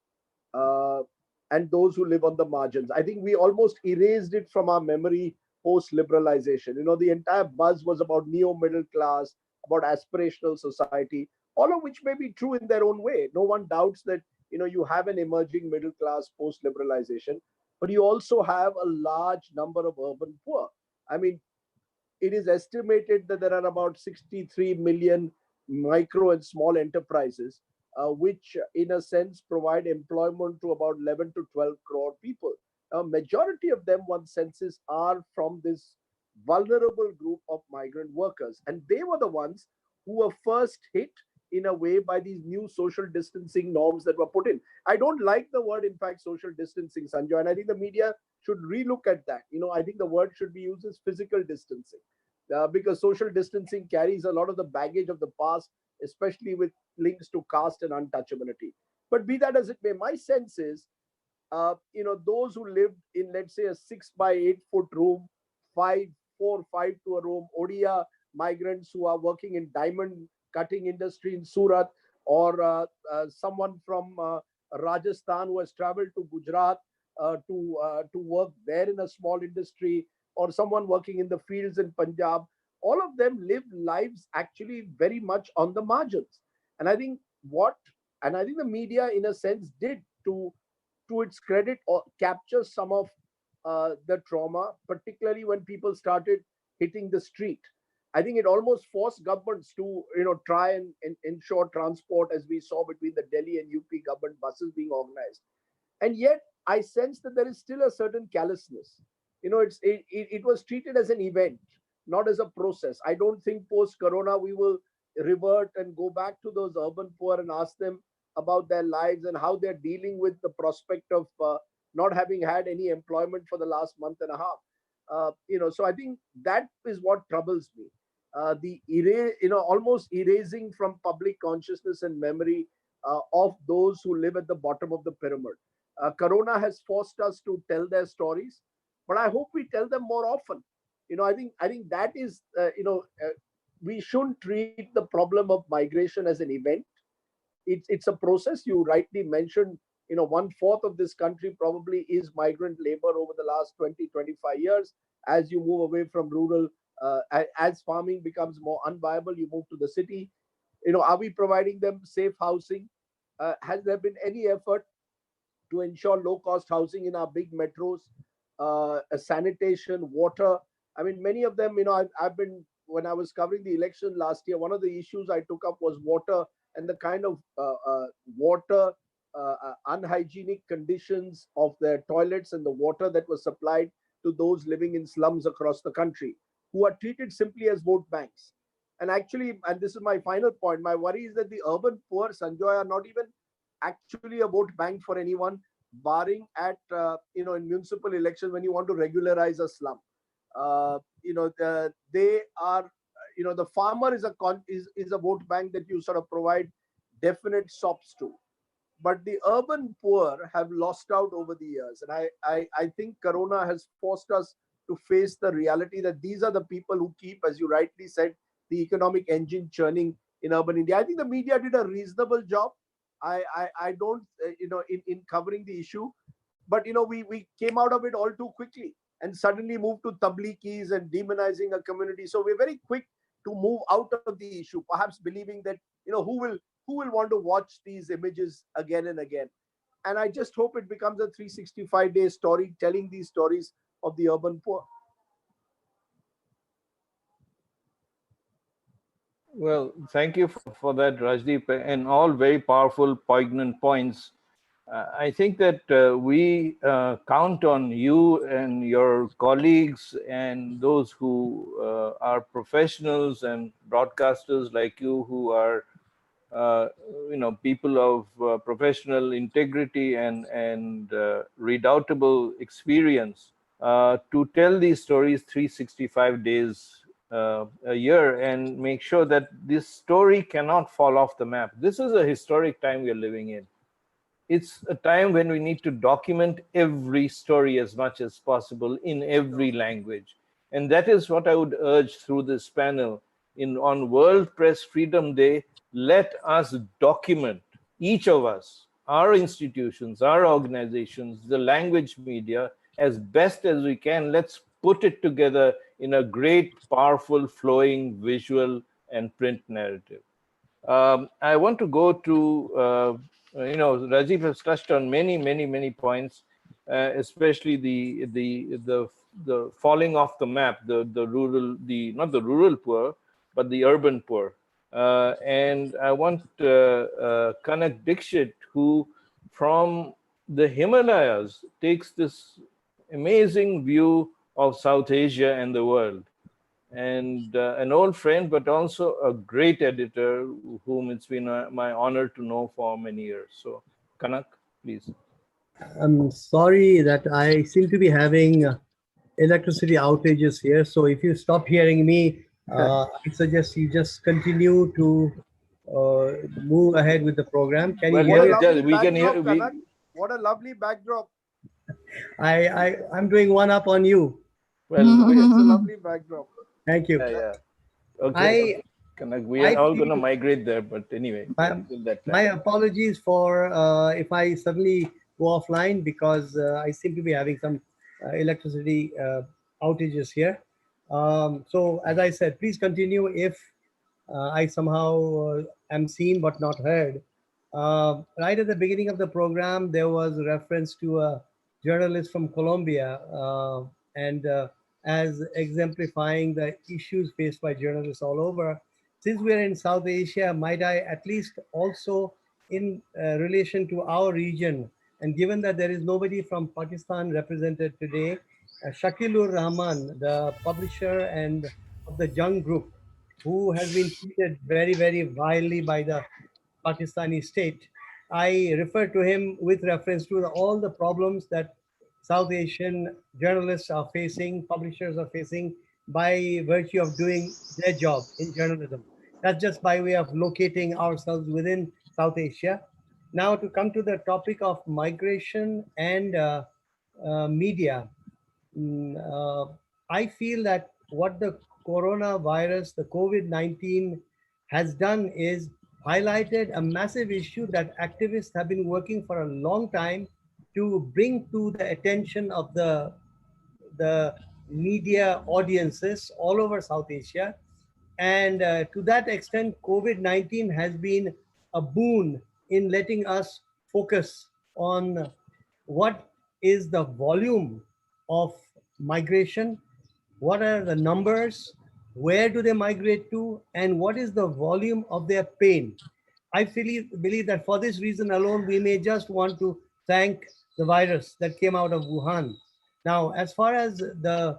and those who live on the margins. I think we almost erased it from our memory post-liberalization. The entire buzz was about neo-middle class, about aspirational society, all of which may be true in their own way. No one doubts that, you have an emerging middle class post-liberalization, but you also have a large number of urban poor. I mean, it is estimated that there are about 63 million micro and small enterprises, which in a sense provide employment to about 11 to 12 crore people. Majority of them, one senses, are from this vulnerable group of migrant workers. And they were the ones who were first hit in a way by these new social distancing norms that were put in. I don't like the word, in fact, social distancing, Sanjoy, and I think the media should relook at that. I think the word should be used as physical distancing because social distancing carries a lot of the baggage of the past, especially with links to caste and untouchability. But be that as it may, my sense is, those who lived in, let's say, a 6 by 8 foot room 5, 4, 5 to a room, Odia migrants who are working in diamond cutting industry in Surat, or someone from Rajasthan who has traveled to Gujarat to work there in a small industry, or someone working in the fields in Punjab. All of them live lives actually very much on the margins. And I think the media, in a sense, did to its credit or capture some of the trauma, particularly when people started hitting the street. I think it almost forced governments to try and ensure transport, as we saw between the Delhi and UP government buses being organized. And yet I sense that there is still a certain callousness. It was treated as an event, not as a process. I don't think post corona we will revert and go back to those urban poor and ask them about their lives and how they're dealing with the prospect of not having had any employment for the last month and a half. So I think that is what troubles me. Almost erasing from public consciousness and memory of those who live at the bottom of the pyramid. Corona has forced us to tell their stories, but I hope we tell them more often. I think that is, we shouldn't treat the problem of migration as an event. It's a process. You rightly mentioned, 1/4 of this country probably is migrant labor over the last 20, 25 years. As you move away from rural, as farming becomes more unviable, you move to the city. Are we providing them safe housing? Has there been any effort to ensure low-cost housing in our big metros, sanitation, water? I mean, many of them, when I was covering the election last year, one of the issues I took up was water and the kind of water, unhygienic conditions of their toilets and the water that was supplied to those living in slums across the country, who are treated simply as vote banks. And actually, and this is my final point, my worry is that the urban poor, Sanjoy, are not even actually a vote bank for anyone, barring at, in municipal elections when you want to regularize a slum. They are, the farmer is a vote bank that you sort of provide definite sops to. But the urban poor have lost out over the years. And I think Corona has forced us to face the reality that these are the people who keep, as you rightly said, the economic engine churning in urban India. I think the media did a reasonable job. I don't, in covering the issue, but, we came out of it all too quickly and suddenly moved to tabligis and demonizing a community. So we're very quick to move out of the issue, perhaps believing that, who will want to watch these images again and again. And I just hope it becomes a 365-day story, telling these stories of the urban poor. Well, thank you for that, Rajdeep, and all very powerful, poignant points. I think that we count on you and your colleagues and those who are professionals and broadcasters like you, who are people of professional integrity and redoubtable experience to tell these stories 365 days a year and make sure that this story cannot fall off the map. This is a historic time we are living in. It's a time when we need to document every story as much as possible in every language. And that is what I would urge through this panel. On World Press Freedom Day, let us document, each of us, our institutions, our organizations, the language media, as best as we can. Let's put it together in a great, powerful, flowing visual and print narrative. I want to go to, Rajdeep has touched on many points, especially the falling off the map, the rural, not the rural poor, but the urban poor. And I want Kanak Dixit, who from the Himalayas takes this amazing view of South Asia and the world. And an old friend, but also a great editor whom it's been my honor to know for many years. So, Kanak, please. I'm sorry that I seem to be having electricity outages here. So if you stop hearing me, I suggest you just continue to move ahead with the program. Can you hear it? We can hear. What a lovely backdrop. I'm doing one up on you. Well, It's a lovely backdrop. Thank you. yeah. Okay. We are all going to migrate there, but anyway, till that time. My apologies for if I suddenly go offline, because I seem to be having some electricity outages here. So as I said, please continue if I somehow am seen but not heard. Right at the beginning of the program, there was a reference to a journalist from Colombia and as exemplifying the issues faced by journalists all over. Since we are in South Asia, might I at least also in relation to our region, and given that there is nobody from Pakistan represented today, Shakilur Rahman, the publisher and of the Jung Group, who has been treated very, very vilely by the Pakistani state. I refer to him with reference to all the problems that South Asian journalists are facing, publishers are facing by virtue of doing their job in journalism. That's just by way of locating ourselves within South Asia. Now to come to the topic of migration and media. I feel that what the coronavirus, the COVID-19 has done is highlighted a massive issue that activists have been working for a long time to bring to the attention of the media audiences all over South Asia. And to that extent, COVID-19 has been a boon in letting us focus on what is the volume of migration, what are the numbers, where do they migrate to, and what is the volume of their pain. I believe that for this reason alone, we may just want to thank the virus that came out of Wuhan. Now, as far as the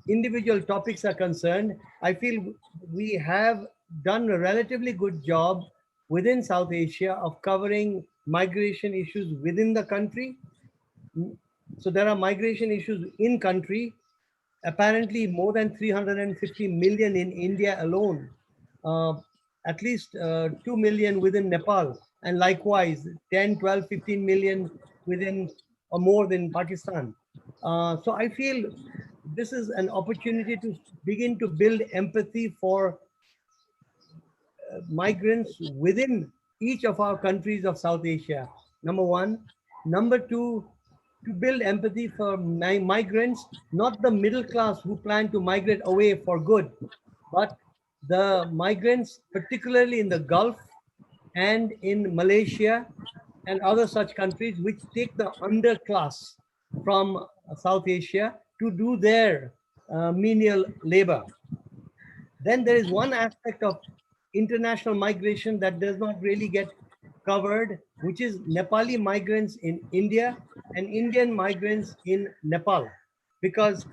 individual topics are concerned, I feel we have done a relatively good job within South Asia of covering migration issues within the country. So there are migration issues in country, apparently more than 350 million in India alone, at least 2 million within Nepal, and likewise 10, 12, 15 million within or more than Pakistan. So I feel this is an opportunity to begin to build empathy for migrants within each of our countries of South Asia, number one. Number two, to build empathy for migrants, not the middle class who plan to migrate away for good, but the migrants, particularly in the Gulf and in Malaysia and other such countries, which take the underclass from South Asia to do their menial labor. Then there is one aspect of international migration that does not really get covered, which is Nepali migrants in India and Indian migrants in Nepal. Because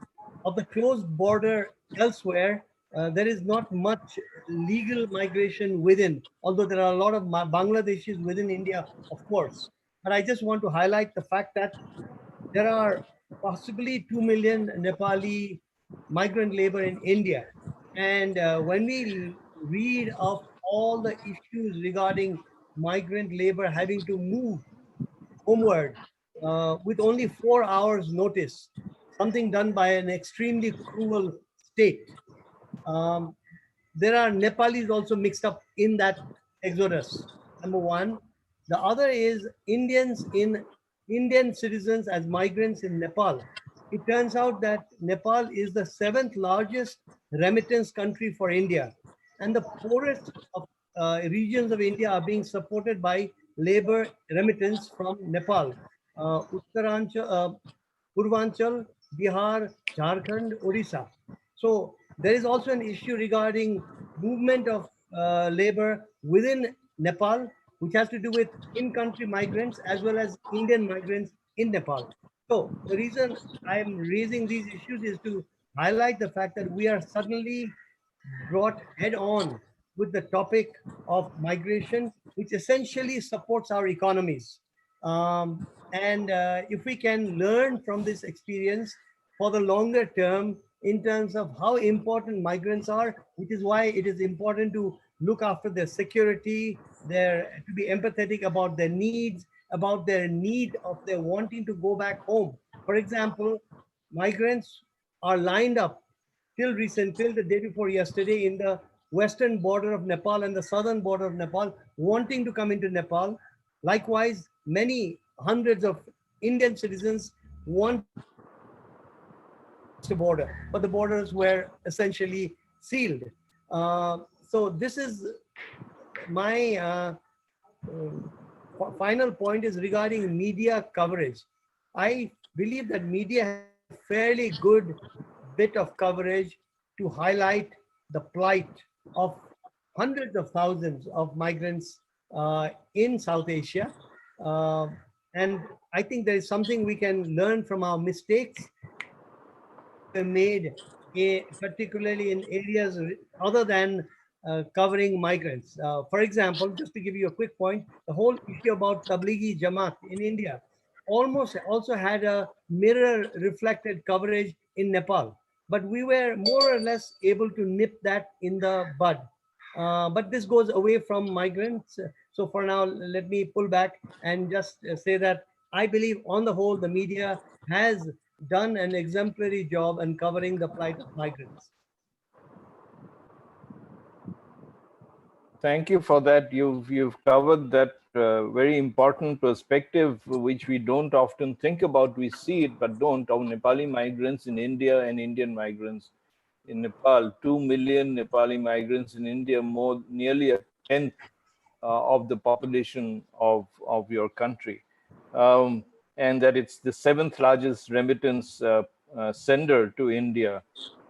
of the closed border elsewhere, there is not much legal migration within, although there are a lot of Bangladeshis within India, of course. But I just want to highlight the fact that there are possibly 2 million Nepali migrant labor in India. And when we read of all the issues regarding migrant labor having to move homeward with only 4 hours notice, something done by an extremely cruel state. There are Nepalis also mixed up in that exodus, number one. The other is Indian citizens as migrants in Nepal. It turns out that Nepal is the 7th largest remittance country for India. And the poorest of regions of India are being supported by labor remittance from Nepal. Purvanchal, Bihar, Jharkhand, Odisha. So there is also an issue regarding movement of labor within Nepal, which has to do with in-country migrants as well as Indian migrants in Nepal. So the reason I am raising these issues is to highlight the fact that we are suddenly brought head on with the topic of migration, which essentially supports our economies. And if we can learn from this experience for the longer term in terms of how important migrants are, which is why it is important to look after their security, to be empathetic about their needs, about their need of their wanting to go back home. For example, migrants are lined up till the day before yesterday in the western border of Nepal and the southern border of Nepal, wanting to come into Nepal. Likewise, many hundreds of Indian citizens want the border, but the borders were essentially sealed. So this is my final point is regarding media coverage. I believe that media has a fairly good bit of coverage to highlight the plight of hundreds of thousands of migrants in South Asia. And I think there is something we can learn from our mistakes we made, particularly in areas other than covering migrants. For example, just to give you a quick point, the whole issue about Tablighi Jamaat in India almost also had a mirror reflected coverage in Nepal. But we were more or less able to nip that in the bud. But this goes away from migrants. So for now, let me pull back and just say that I believe on the whole, the media has done an exemplary job in covering the plight of migrants. Thank you for that. You've covered that very important perspective, which we don't often think about. We see it, but don't. Of Nepali migrants in India and Indian migrants in Nepal. 2 million Nepali migrants in India, nearly a tenth of the population of your country. And that it's the 7th largest remittance sender to India.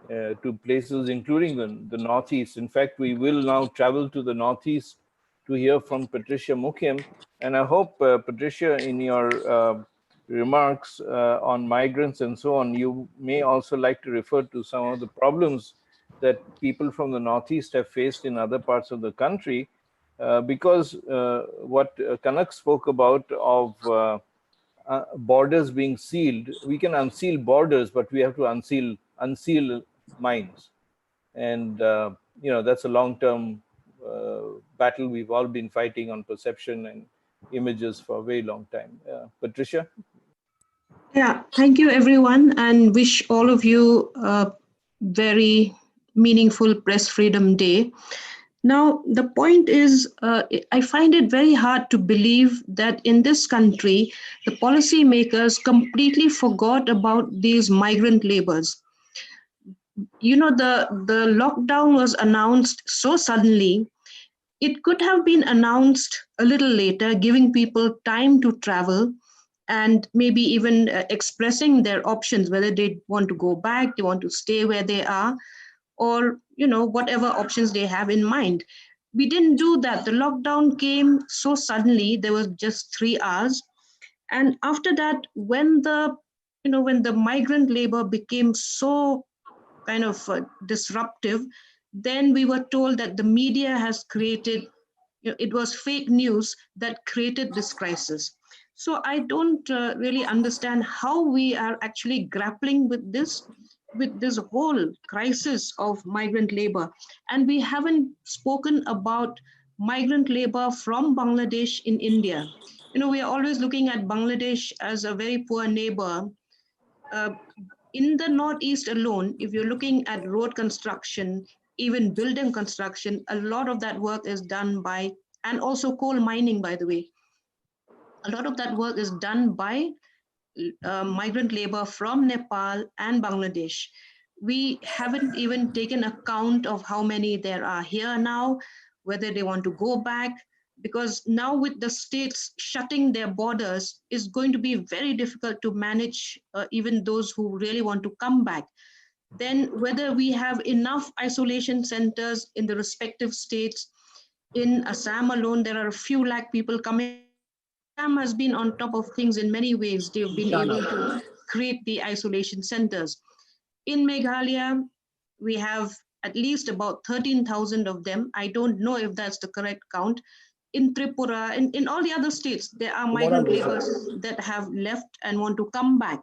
To places including the Northeast. In fact, we will now travel to the Northeast to hear from Patricia Mukhim. And I hope, Patricia, in your remarks on migrants and so on, you may also like to refer to some of the problems that people from the Northeast have faced in other parts of the country, because what Kanak spoke about of borders being sealed, we can unseal borders, but we have to unseal minds. And, that's a long-term battle we've all been fighting on perception and images for a very long time. Patricia? Yeah, thank you, everyone, and wish all of you a very meaningful Press Freedom Day. Now, the point is, I find it very hard to believe that in this country, the policymakers completely forgot about these migrant laborers. The lockdown was announced so suddenly. It could have been announced a little later, giving people time to travel and maybe even expressing their options, whether they want to go back, they want to stay where they are, or whatever options they have in mind. We didn't do that. The lockdown came so suddenly. There was just 3 hours, and after that, when the migrant labor became so kind of disruptive, then we were told that the media has created, it was fake news that created this crisis. So I don't really understand how we are actually grappling with this whole crisis of migrant labor. And we haven't spoken about migrant labor from Bangladesh in India. We are always looking at Bangladesh as a very poor neighbor. In the Northeast alone, if you're looking at road construction, even building construction, a lot of that work is done by, and also coal mining, by the way, a lot of that work is done by migrant labor from Nepal and Bangladesh. We haven't even taken account of how many there are here now, whether they want to go back, because now with the states shutting their borders, it's going to be very difficult to manage even those who really want to come back. Then whether we have enough isolation centers in the respective states. In Assam alone, there are a few lakh people coming. Assam has been on top of things in many ways. They've been able to create the isolation centers. In Meghalaya, we have at least about 13,000 of them. I don't know if that's the correct count. In Tripura, in all the other states, there are migrant laborers that have left and want to come back.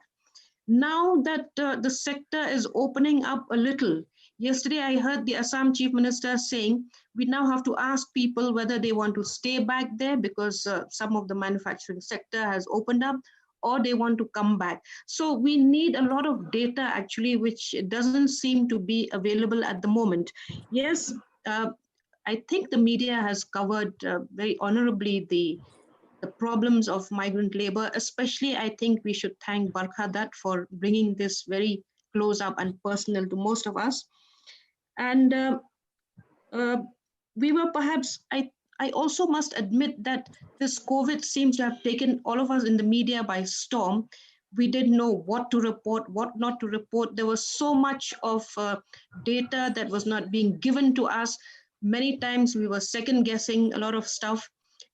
Now that the sector is opening up a little, yesterday I heard the Assam Chief Minister saying, we now have to ask people whether they want to stay back there because some of the manufacturing sector has opened up, or they want to come back. So we need a lot of data actually, which doesn't seem to be available at the moment. Yes, I think the media has covered very honorably the problems of migrant labor. Especially, I think we should thank Barkha Dutt for bringing this very close up and personal to most of us. And we were perhaps, I also must admit that this COVID seems to have taken all of us in the media by storm. We didn't know what to report, what not to report. There was so much of data that was not being given to us. Many times we were second guessing a lot of stuff.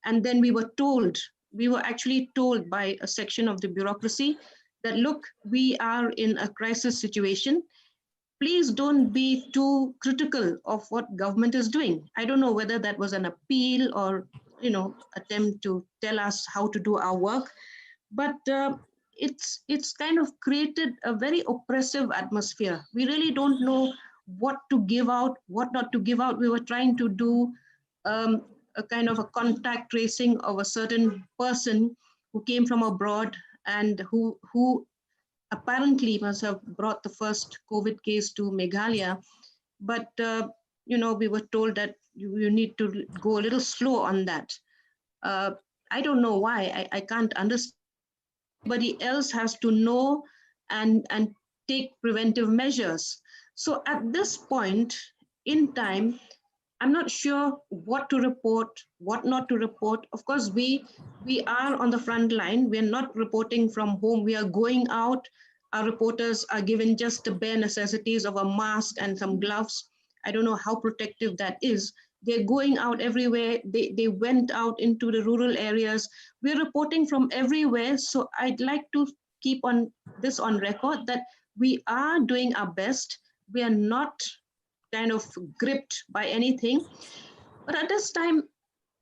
And then we were actually told by a section of the bureaucracy that, look, we are in a crisis situation. Please don't be too critical of what government is doing. I don't know whether that was an appeal or, attempt to tell us how to do our work, but it's kind of created a very oppressive atmosphere. We really don't know what to give out, what not to give out. We were trying to do a kind of a contact tracing of a certain person who came from abroad and who apparently must have brought the first COVID case to Meghalaya. But, we were told that you need to go a little slow on that. I don't know why. I can't understand. Everybody else has to know and take preventive measures. So at this point in time, I'm not sure what to report, what not to report. Of course, we are on the front line. We are not reporting from home. We are going out. Our reporters are given just the bare necessities of a mask and some gloves. I don't know how protective that is. They're going out everywhere. They went out into the rural areas. We're reporting from everywhere. So I'd like to keep on this on record that we are doing our best. We are not kind of gripped by anything. But at this time,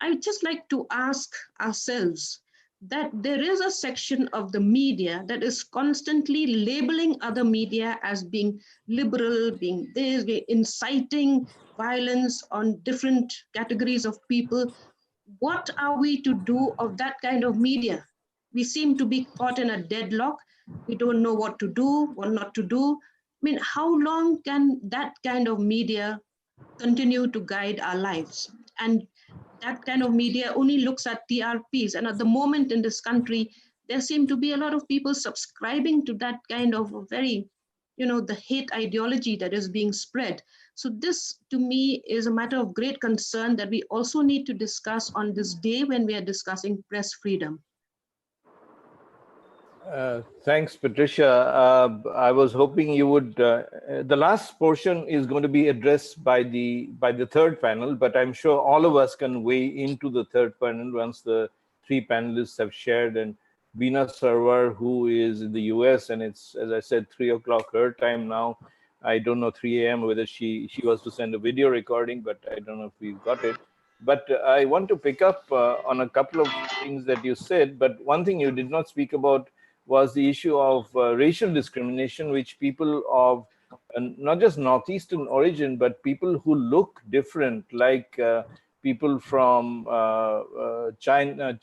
I'd just like to ask ourselves that there is a section of the media that is constantly labeling other media as being liberal, being this, inciting violence on different categories of people. What are we to do of that kind of media? We seem to be caught in a deadlock. We don't know what to do, what not to do. I mean, how long can that kind of media continue to guide our lives? And that kind of media only looks at TRPs. And at the moment in this country, there seem to be a lot of people subscribing to that kind of very, the hate ideology that is being spread. So this, to me, is a matter of great concern that we also need to discuss on this day when we are discussing press freedom. Thanks, Patricia. I was hoping you would. The last portion is going to be addressed by the third panel, but I'm sure all of us can weigh into the third panel once the three panelists have shared. And Veena Sarwar, who is in the US, and it's, as I said, 3 o'clock her time now. I don't know 3 a.m. whether she was to send a video recording, but I don't know if we got it. But I want to pick up on a couple of things that you said. But one thing you did not speak about was the issue of racial discrimination, which people of not just Northeastern origin, but people who look different, like people from China,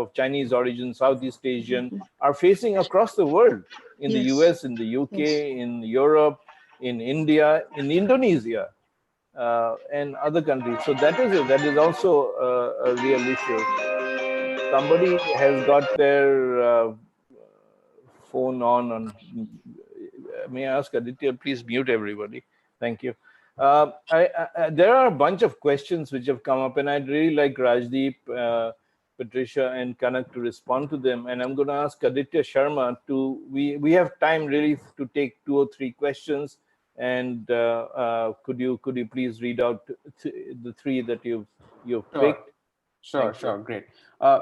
of Chinese origin, Southeast Asian, are facing across the world, in the US, in the UK, in Europe, in India, in Indonesia, and other countries. So that is also a real issue. Somebody has got their phone on. May I ask Aditya, please mute everybody. Thank you. There are a bunch of questions which have come up, and I'd really like Rajdeep, Patricia, and Kanak to respond to them. And I'm going to ask Aditya Sharma to. We have time really to take 2 or 3 questions. And could you please read out the 3 that you've picked? Sure, great.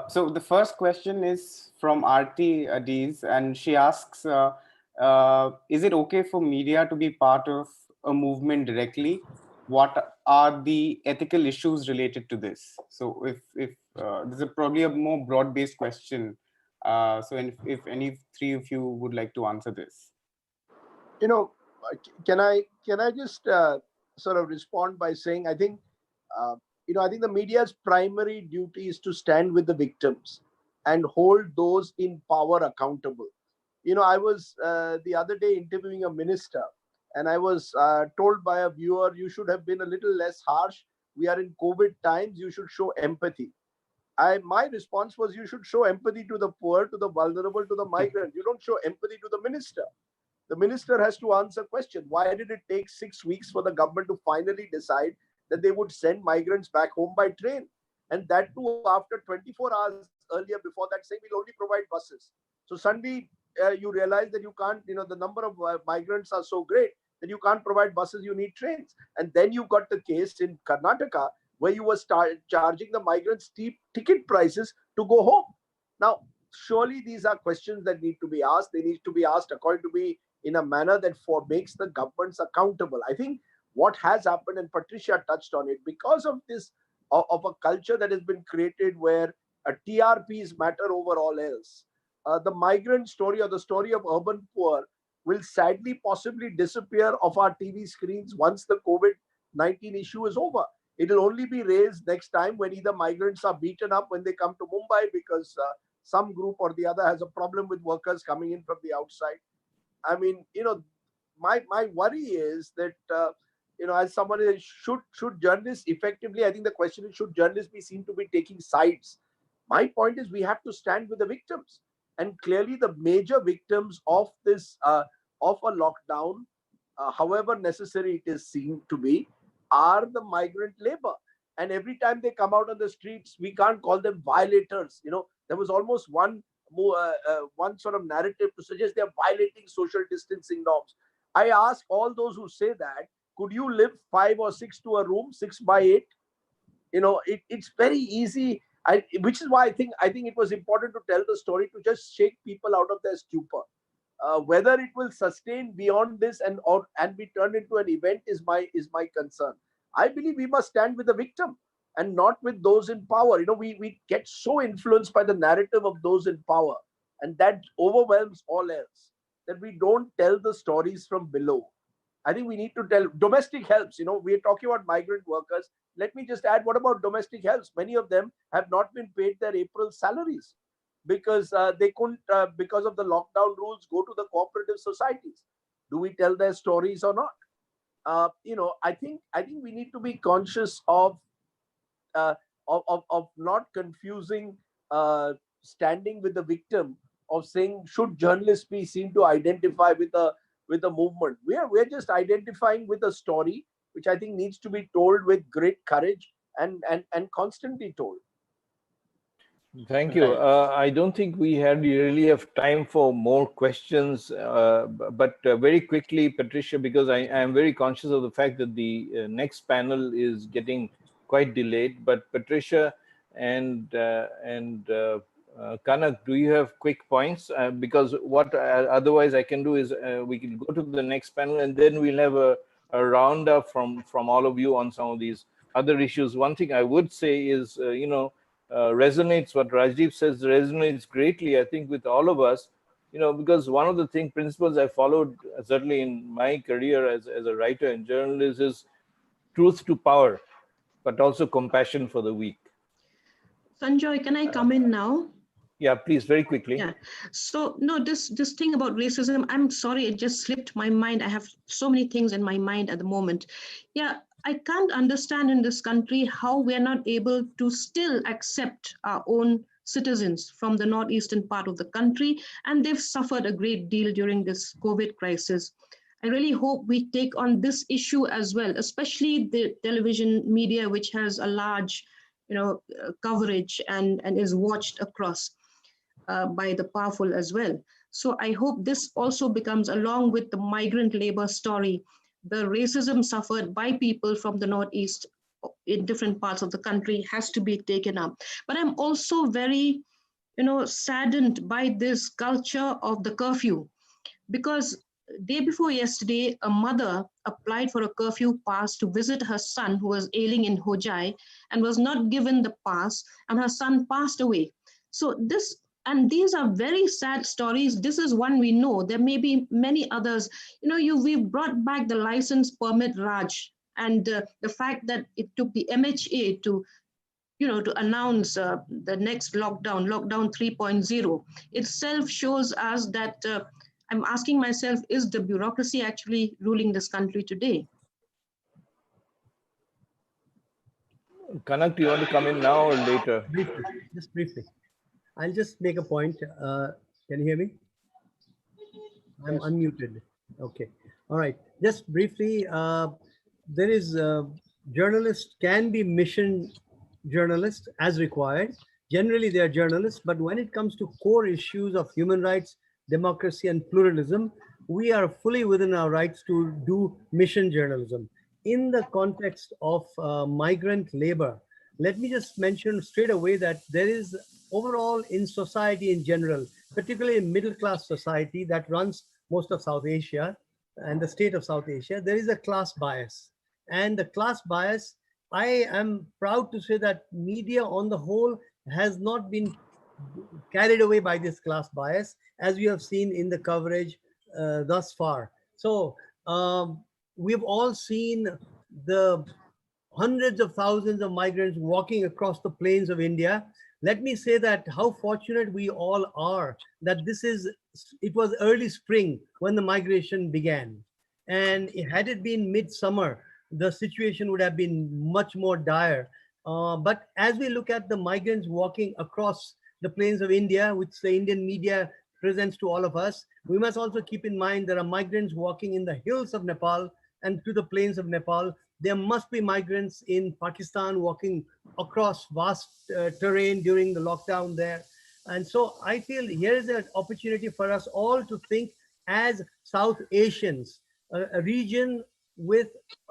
So the first question is from Aarti Adiz, and she asks, is it okay for media to be part of a movement directly? What are the ethical issues related to this? So if this is probably a more broad-based question. So if any 3 of you would like to answer this. Can I just sort of respond by saying, I think, I think the media's primary duty is to stand with the victims and hold those in power accountable. You know, I was the other day interviewing a minister, and I was told by a viewer, you should have been a little less harsh. We are in COVID times, you should show empathy. My response was, you should show empathy to the poor, to the vulnerable, to the migrant. You don't show empathy to the minister. The minister has to answer question. Why did it take 6 weeks for the government to finally decide that they would send migrants back home by train? And that too after 24 hours earlier, before that, saying we'll only provide buses. So suddenly you realize that you can't, you know, the number of migrants are so great that you can't provide buses, you need trains. And then you got the case in Karnataka where you were charging the migrants steep ticket prices to go home. Now, surely these are questions that need to be asked. They need to be asked, according to me, in a manner that makes the governments accountable. I think what has happened, and Patricia touched on it, because of this, of a culture that has been created where TRPs matter over all else, the migrant story or the story of urban poor will sadly possibly disappear off our TV screens once the COVID-19 issue is over. It will only be raised next time when either migrants are beaten up when they come to Mumbai because some group or the other has a problem with workers coming in from the outside. I mean, you know, my worry is that, you know, as someone is, should journalists effectively, I think the question is, should journalists be seen to be taking sides? My point is, we have to stand with the victims. And clearly the major victims of this, of a lockdown, however necessary it is seen to be, are the migrant labor. And every time they come out on the streets, we can't call them violators. You know, there was almost one sort of narrative to suggest they are violating social distancing norms. I ask all those who say that, could you live 5 or 6 to a room, 6 by 8? You know, it's very easy. Which is why I think it was important to tell the story, to just shake people out of their stupor. Whether it will sustain beyond this and be turned into an event is my concern. I believe we must stand with the victim and not with those in power. You know, we get so influenced by the narrative of those in power, and that overwhelms all else, that we don't tell the stories from below. I think we need to tell domestic helps. You know, we are talking about migrant workers. Let me just add, what about domestic helps? Many of them have not been paid their April salaries because they couldn't, because of the lockdown rules, go to the cooperative societies. Do we tell their stories or not? You know, I think we need to be conscious of not confusing standing with the victim, of saying, should journalists be seen to identify with a movement? We're just identifying with a story, which I think needs to be told with great courage and constantly told. Thank you. I don't think we really have time for more questions, but very quickly, Patricia, because I am very conscious of the fact that the next panel is getting quite delayed. But Patricia and Kanak, do you have quick points? Because what otherwise I can do is we can go to the next panel and then we'll have a roundup from all of you on some of these other issues. One thing I would say is, you know, resonates, what Rajdeep says resonates greatly, I think, with all of us, you know, because one of the principles I followed certainly in my career as a writer and journalist is truth to power, but also compassion for the weak. Sanjoy, can I come in now? Yeah, please, very quickly. Yeah. So no, this thing about racism, I'm sorry, it just slipped my mind. I have so many things in my mind at the moment. Yeah, I can't understand in this country how we are not able to still accept our own citizens from the northeastern part of the country, and they've suffered a great deal during this COVID crisis. I really hope we take on this issue as well, especially the television media, which has a large, coverage and is watched across by the powerful as well. So I hope this also becomes, along with the migrant labor story, the racism suffered by people from the Northeast in different parts of the country has to be taken up. But I'm also very, saddened by this culture of the curfew, because day before yesterday, a mother applied for a curfew pass to visit her son who was ailing in Hojai and was not given the pass, and her son passed away. So these are very sad stories. This is one we know. There may be many others. We've brought back the license permit Raj, and the fact that it took the MHA to to announce the next lockdown 3.0, itself shows us that I'm asking myself, is the bureaucracy actually ruling this country today? Kanak, do you want to come in now or later? Briefly, just briefly. I'll just make a point. Can you hear me? I'm unmuted. Okay. All right. Just briefly, there is journalists can be mission journalists as required. Generally, they are journalists, but when it comes to core issues of human rights, democracy, and pluralism, we are fully within our rights to do mission journalism. In the context of migrant labor, let me just mention straight away that there is overall in society in general, particularly in middle-class society that runs most of South Asia and the state of South Asia, there is a class bias. And the class bias, I am proud to say that media on the whole has not been carried away by this class bias, as we have seen in the coverage thus far. So we've all seen the hundreds of thousands of migrants walking across the plains of India. Let me say that how fortunate we all are that it was early spring when the migration began. And had it been midsummer, the situation would have been much more dire. But as we look at the migrants walking across the plains of India, which the Indian media presents to all of us, we must also keep in mind there are migrants walking in the hills of Nepal and to the plains of Nepal. There must be migrants in Pakistan walking across vast terrain during the lockdown there. And so I feel here is an opportunity for us all to think as South Asians, a region with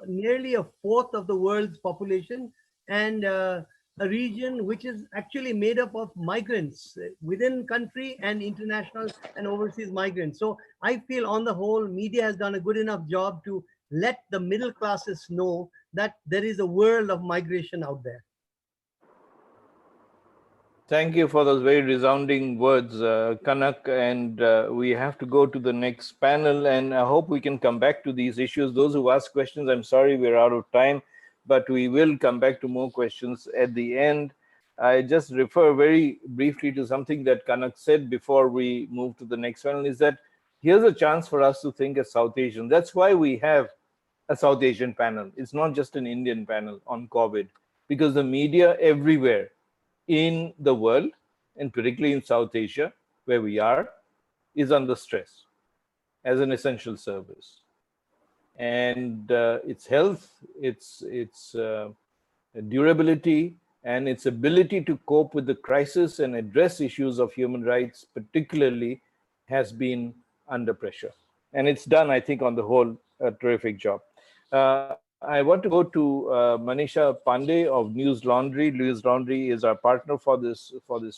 nearly a fourth of the world's population, and a region which is actually made up of migrants within country and international and overseas migrants. So I feel on the whole, media has done a good enough job to let the middle classes know that there is a world of migration out there. Thank you for those very resounding words, Kanak, and we have to go to the next panel, and I hope we can come back to these issues. Those who ask questions, I'm sorry we're out of time, but we will come back to more questions at the end. I just refer very briefly to something that Kanak said before we move to the next panel, is that here's a chance for us to think as South Asian. That's why we have a South Asian panel. It's not just an Indian panel on COVID, because the media everywhere in the world, and particularly in South Asia, where we are, is under stress as an essential service. And its health, its durability, and its ability to cope with the crisis and address issues of human rights particularly has been under pressure. And it's done, I think, on the whole, a terrific job. I want to go to Manisha Pande of Newslaundry. Newslaundry is our partner for this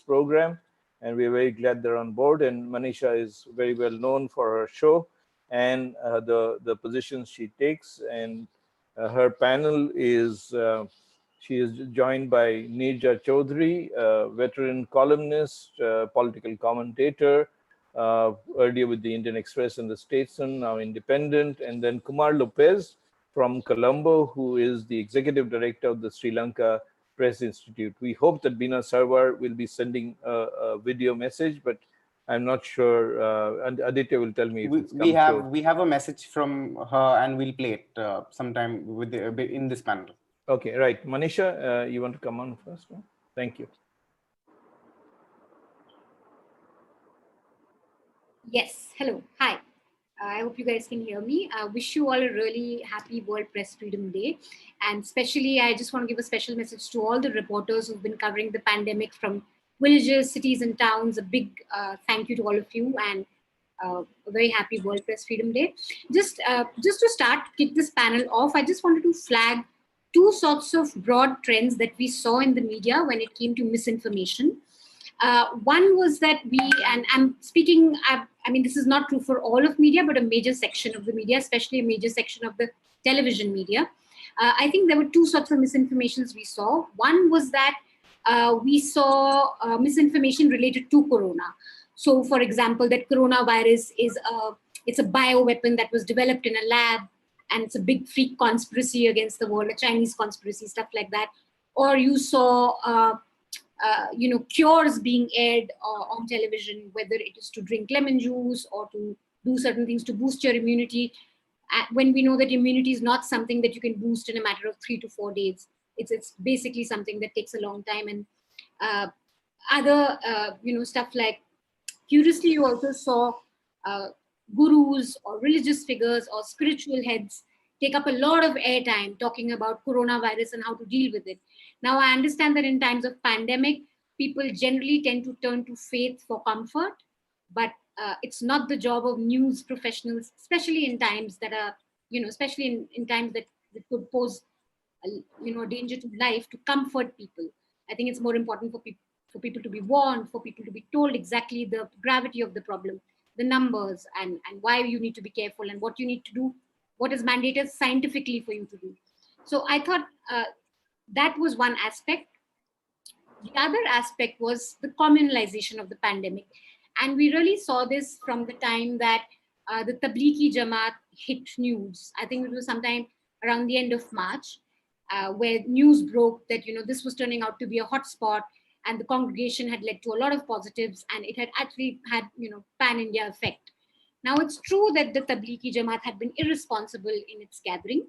program, and we're very glad they're on board. And Manisha is very well known for her show and the positions she takes. And her panel is, she is joined by Nirja Chaudhary, a veteran columnist, political commentator, earlier with the Indian Express and the Statesman, now independent, and then Kumar Lopez from Colombo, who is the executive director of the Sri Lanka Press Institute. We hope that Bina Sarwar will be sending a video message, but I'm not sure. And Aditya will tell me if it's come through. We have a message from her, and we'll play it sometime with in this panel. Okay, right. Manisha, you want to come on first? No? Thank you. Yes. Hello. Hi. I hope you guys can hear me. I wish you all a really happy World Press Freedom Day. And especially, I just want to give a special message to all the reporters who've been covering the pandemic from villages, cities, and towns. A big thank you to all of you, and a very happy World Press Freedom Day. Just to start, kick this panel off, I just wanted to flag two sorts of broad trends that we saw in the media when it came to misinformation. One was that and I'm speaking, I mean, this is not true for all of media, but a major section of the media, especially a major section of the television media. I think there were two sorts of misinformations we saw. One was that we saw misinformation related to corona. So, for example, that coronavirus it's a bioweapon that was developed in a lab, and it's a big freak conspiracy against the world, a Chinese conspiracy, stuff like that. or you saw cures being aired on television, whether it is to drink lemon juice or to do certain things to boost your immunity, when we know that immunity is not something that you can boost in a matter of 3 to 4 days. It's basically something that takes a long time. And other stuff like, curiously, you also saw gurus or religious figures or spiritual heads take up a lot of airtime talking about coronavirus and how to deal with it. Now, I understand that in times of pandemic, people generally tend to turn to faith for comfort, but it's not the job of news professionals, especially in times that are, especially in times that could pose, a danger to life, to comfort people. I think it's more important for people to be warned, for people to be told exactly the gravity of the problem, the numbers, and why you need to be careful and what you need to do, what is mandated scientifically for you to do. So I thought that was one aspect. The other aspect was the communalization of the pandemic. And we really saw this from the time that the Tablighi Jamaat hit news. I think it was sometime around the end of March, where news broke that, this was turning out to be a hotspot, and the congregation had led to a lot of positives, and it had actually had, pan-India effect. Now, it's true that the Tablighi Jamaat had been irresponsible in its gathering,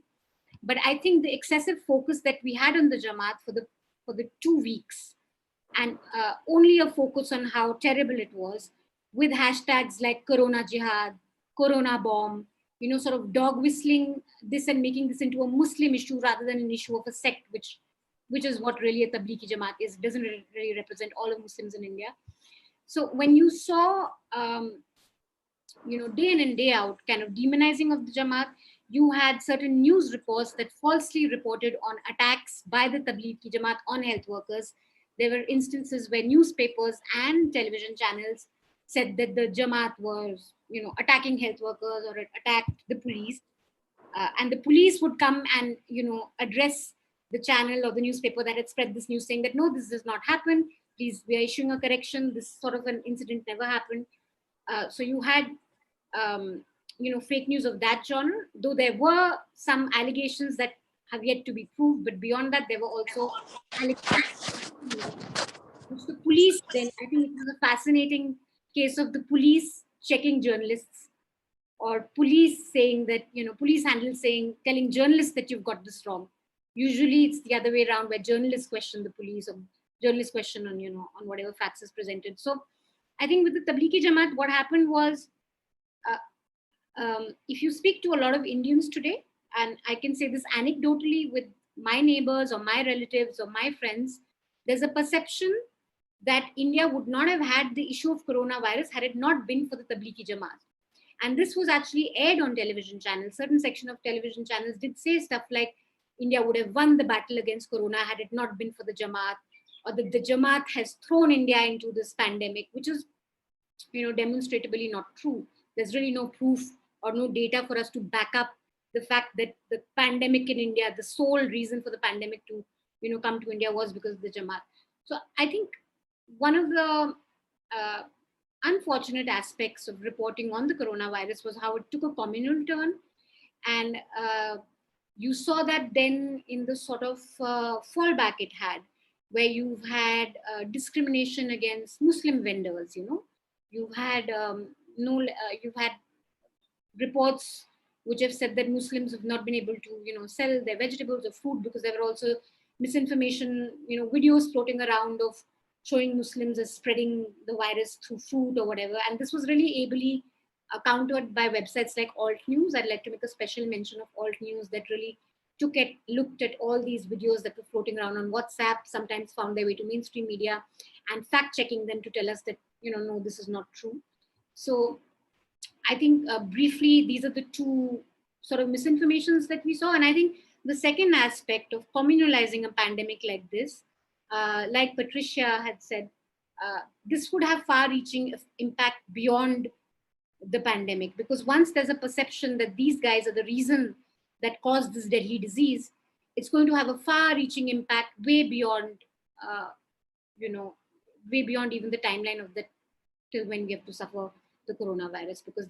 but I think the excessive focus that we had on the Jamaat for the 2 weeks, and only a focus on how terrible it was, with hashtags like Corona Jihad, Corona Bomb, sort of dog whistling this and making this into a Muslim issue rather than an issue of a sect, which is what really a Tablighi Jamaat is. It doesn't really represent all of Muslims in India. So when you saw, day in and day out kind of demonizing of the Jamaat, you had certain news reports that falsely reported on attacks by the Tablighi Jamaat on health workers. There were instances where newspapers and television channels said that the Jamaat was, attacking health workers or it attacked the police. And the police would come and, address the channel or the newspaper that had spread this news, saying that, no, this does not happen. Please, we are issuing a correction. This sort of an incident never happened. So you had, fake news of that genre, though there were some allegations that have yet to be proved. But beyond that, there were also allegations which the police then, I think it was a fascinating case of the police checking journalists, or police saying that, police handles telling journalists that you've got this wrong. Usually it's the other way around, where journalists question the police, or journalists question on, on whatever facts is presented. So I think with the Tablighi Jamaat, what happened was, if you speak to a lot of Indians today, and I can say this anecdotally with my neighbors or my relatives or my friends, there's a perception that India would not have had the issue of coronavirus had it not been for the Tablighi Jamaat. And this was actually aired on television channels. Certain section of television channels did say stuff like India would have won the battle against corona had it not been for the Jamaat, or that the Jamaat has thrown India into this pandemic, which is, demonstrably not true. There's really no proof or no data for us to back up the fact that the pandemic in India, the sole reason for the pandemic to, come to India was because of the Jamaat. So I think one of the unfortunate aspects of reporting on the coronavirus was how it took a communal turn. And you saw that then in the sort of fallback it had, where you've had discrimination against Muslim vendors, you've had you've had reports which have said that Muslims have not been able to, sell their vegetables or food, because there were also misinformation, videos floating around of showing Muslims as spreading the virus through food or whatever. And this was really ably countered by websites like Alt News. I'd like to make a special mention of Alt News that really looked at all these videos that were floating around on WhatsApp, sometimes found their way to mainstream media, and fact checking them to tell us that, no, this is not true. So I think briefly, these are the two sort of misinformations that we saw. And I think the second aspect of communalizing a pandemic like this, like Patricia had said, this would have far-reaching impact beyond the pandemic, because once there's a perception that these guys are the reason that caused this deadly disease, it's going to have a far-reaching impact way beyond, way beyond even the timeline of till when we have to suffer the coronavirus, because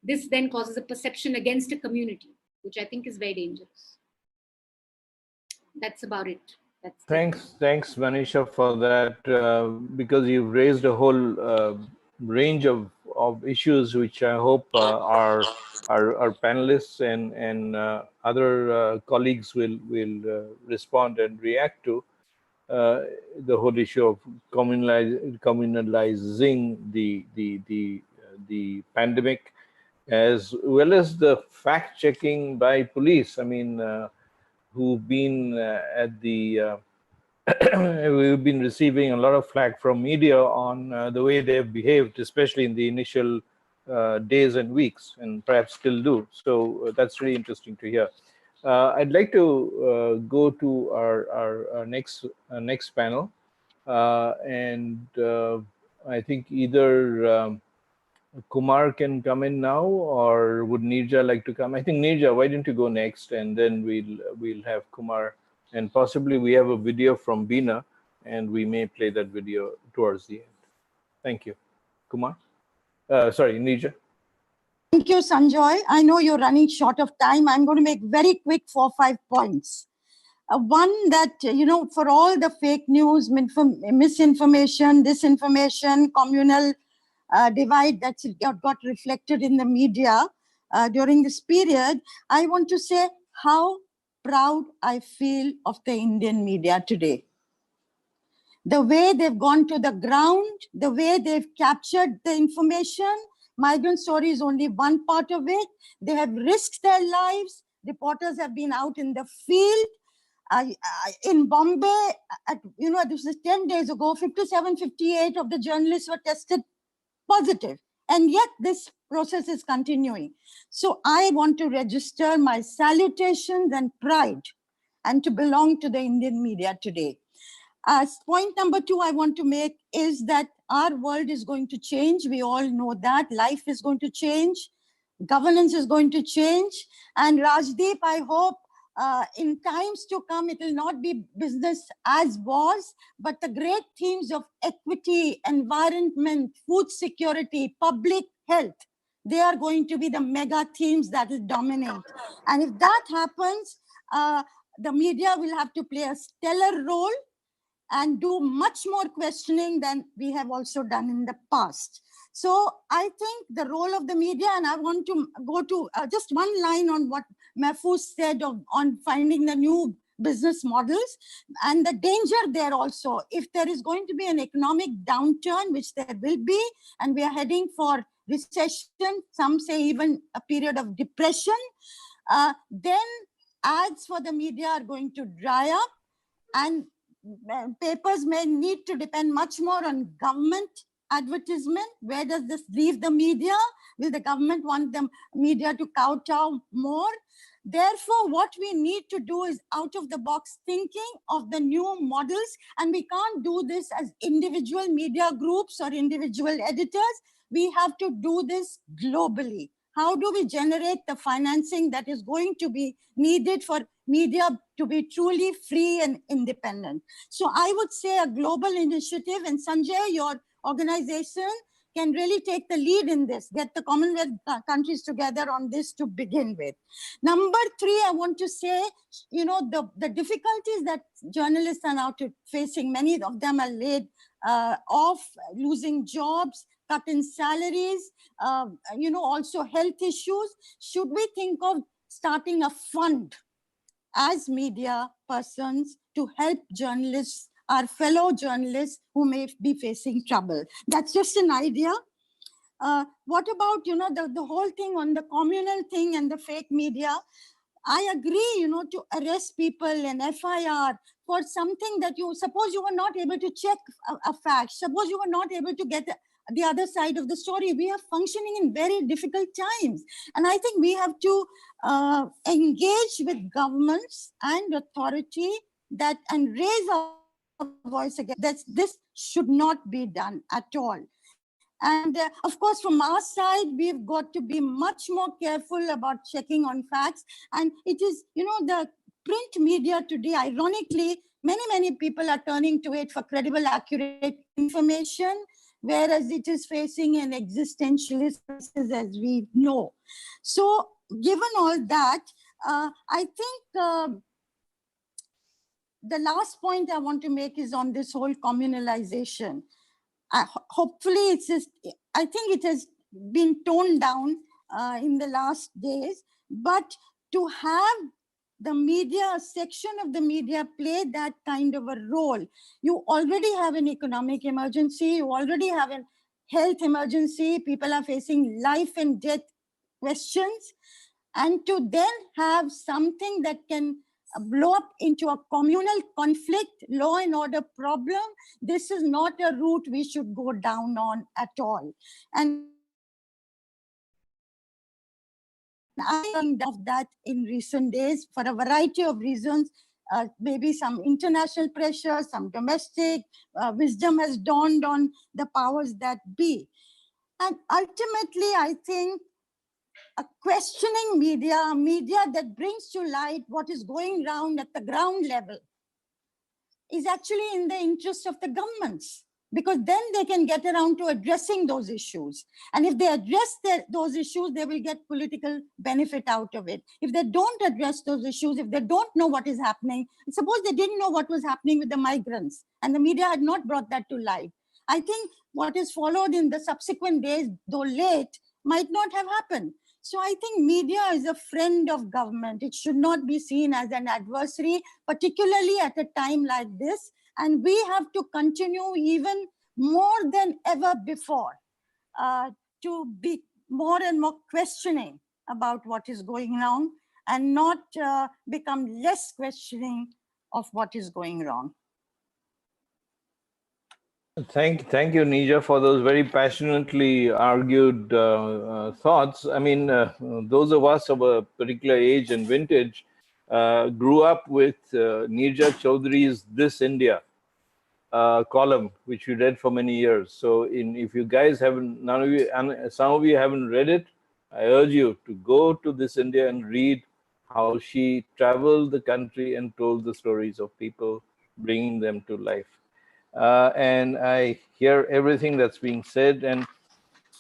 this then causes a perception against a community, which I think is very dangerous. That's about it. Thanks, Manisha, for that, because you've raised a whole range of issues, which I hope our panelists and other colleagues will respond and react to. The whole issue of communalizing the pandemic, as well as the fact checking by police. I mean, who've been at the we've been receiving a lot of flack from media on the way they've behaved, especially in the initial days and weeks, and perhaps still do. So that's really interesting to hear. I'd like to go to our next panel, and I think either Kumar can come in now, or would Nirja like to come? I think Nirja, why don't you go next, and then we'll have Kumar, and possibly we have a video from Bina, and we may play that video towards the end. Thank you, Kumar. Sorry, Nirja. Thank you, Sanjoy. I know you're running short of time. I'm going to make very quick 4 or 5 points. One that, for all the fake news, misinformation, disinformation, communal divide that's got reflected in the media during this period, I want to say how proud I feel of the Indian media today. The way they've gone to the ground, the way they've captured the information. Migrant story is only one part of it. They have risked their lives. Reporters have been out in the field. In Bombay, this was 10 days ago, 57, 58 of the journalists were tested positive. And yet this process is continuing. So I want to register my salutations and pride and to belong to the Indian media today. Point number 2 I want to make is that our world is going to change. We all know that. Life is going to change. Governance is going to change. And Rajdeep, I hope in times to come, it will not be business as was, but the great themes of equity, environment, food security, public health, they are going to be the mega themes that will dominate. And if that happens, the media will have to play a stellar role and do much more questioning than we have also done in the past. So I think the role of the media, and I want to go to just one line on what Mahfouz said on finding the new business models and the danger there also. If there is going to be an economic downturn, which there will be, and we are heading for recession, some say even a period of depression, then ads for the media are going to dry up, and papers may need to depend much more on government advertisement. Where does this leave the media? Will the government want the media to kowtow more? Therefore, what we need to do is out of the box thinking of the new models, and we can't do this as individual media groups or individual editors. We have to do this globally. How do we generate the financing that is going to be needed for media to be truly free and independent? So I would say a global initiative, and Sanjay, your organization can really take the lead in this, get the Commonwealth countries together on this to begin with. Number 3, I want to say, the difficulties that journalists are now facing, many of them are laid off, losing jobs, cut in salaries, also health issues. Should we think of starting a fund as media persons to help journalists, our fellow journalists who may be facing trouble? That's just an idea. What about, the whole thing on the communal thing and the fake media? I agree, to arrest people and FIR for something that suppose you were not able to check a fact, suppose you were not able to get the other side of the story. We are functioning in very difficult times. And I think we have to engage with governments and authority and raise our voice again, that this should not be done at all. And of course, from our side, we've got to be much more careful about checking on facts. And it is, the print media today, ironically, many people are turning to it for credible, accurate information, whereas it is facing an existentialist crisis, as we know. So given all that, I think the last point I want to make is on this whole communalization. Hopefully, it's just, I think it has been toned down in the last days, but to have the media, a section of the media play that kind of a role. You already have an economic emergency, you already have a health emergency, people are facing life and death questions, and to then have something that can blow up into a communal conflict, law and order problem, this is not a route we should go down on at all. And I think of that in recent days for a variety of reasons. Maybe some international pressure, some domestic wisdom has dawned on the powers that be. And ultimately, I think a questioning media, a media that brings to light what is going around at the ground level, is actually in the interest of the governments, because then they can get around to addressing those issues. And if they address those issues, they will get political benefit out of it. If they don't address those issues, if they don't know what is happening, suppose they didn't know what was happening with the migrants and the media had not brought that to light, I think what is followed in the subsequent days, though late, might not have happened. So I think media is a friend of government. It should not be seen as an adversary, particularly at a time like this. And we have to continue even more than ever before to be more and more questioning about what is going on and not become less questioning of what is going wrong. Thank you, Nija, for those very passionately argued thoughts. I mean, those of us of a particular age and vintage grew up with Nija Chaudhary's This India column, which we read for many years. So if you guys haven't, some of you haven't read it, I urge you to go to This India and read how she traveled the country and told the stories of people, bringing them to life. And I hear everything that's being said, and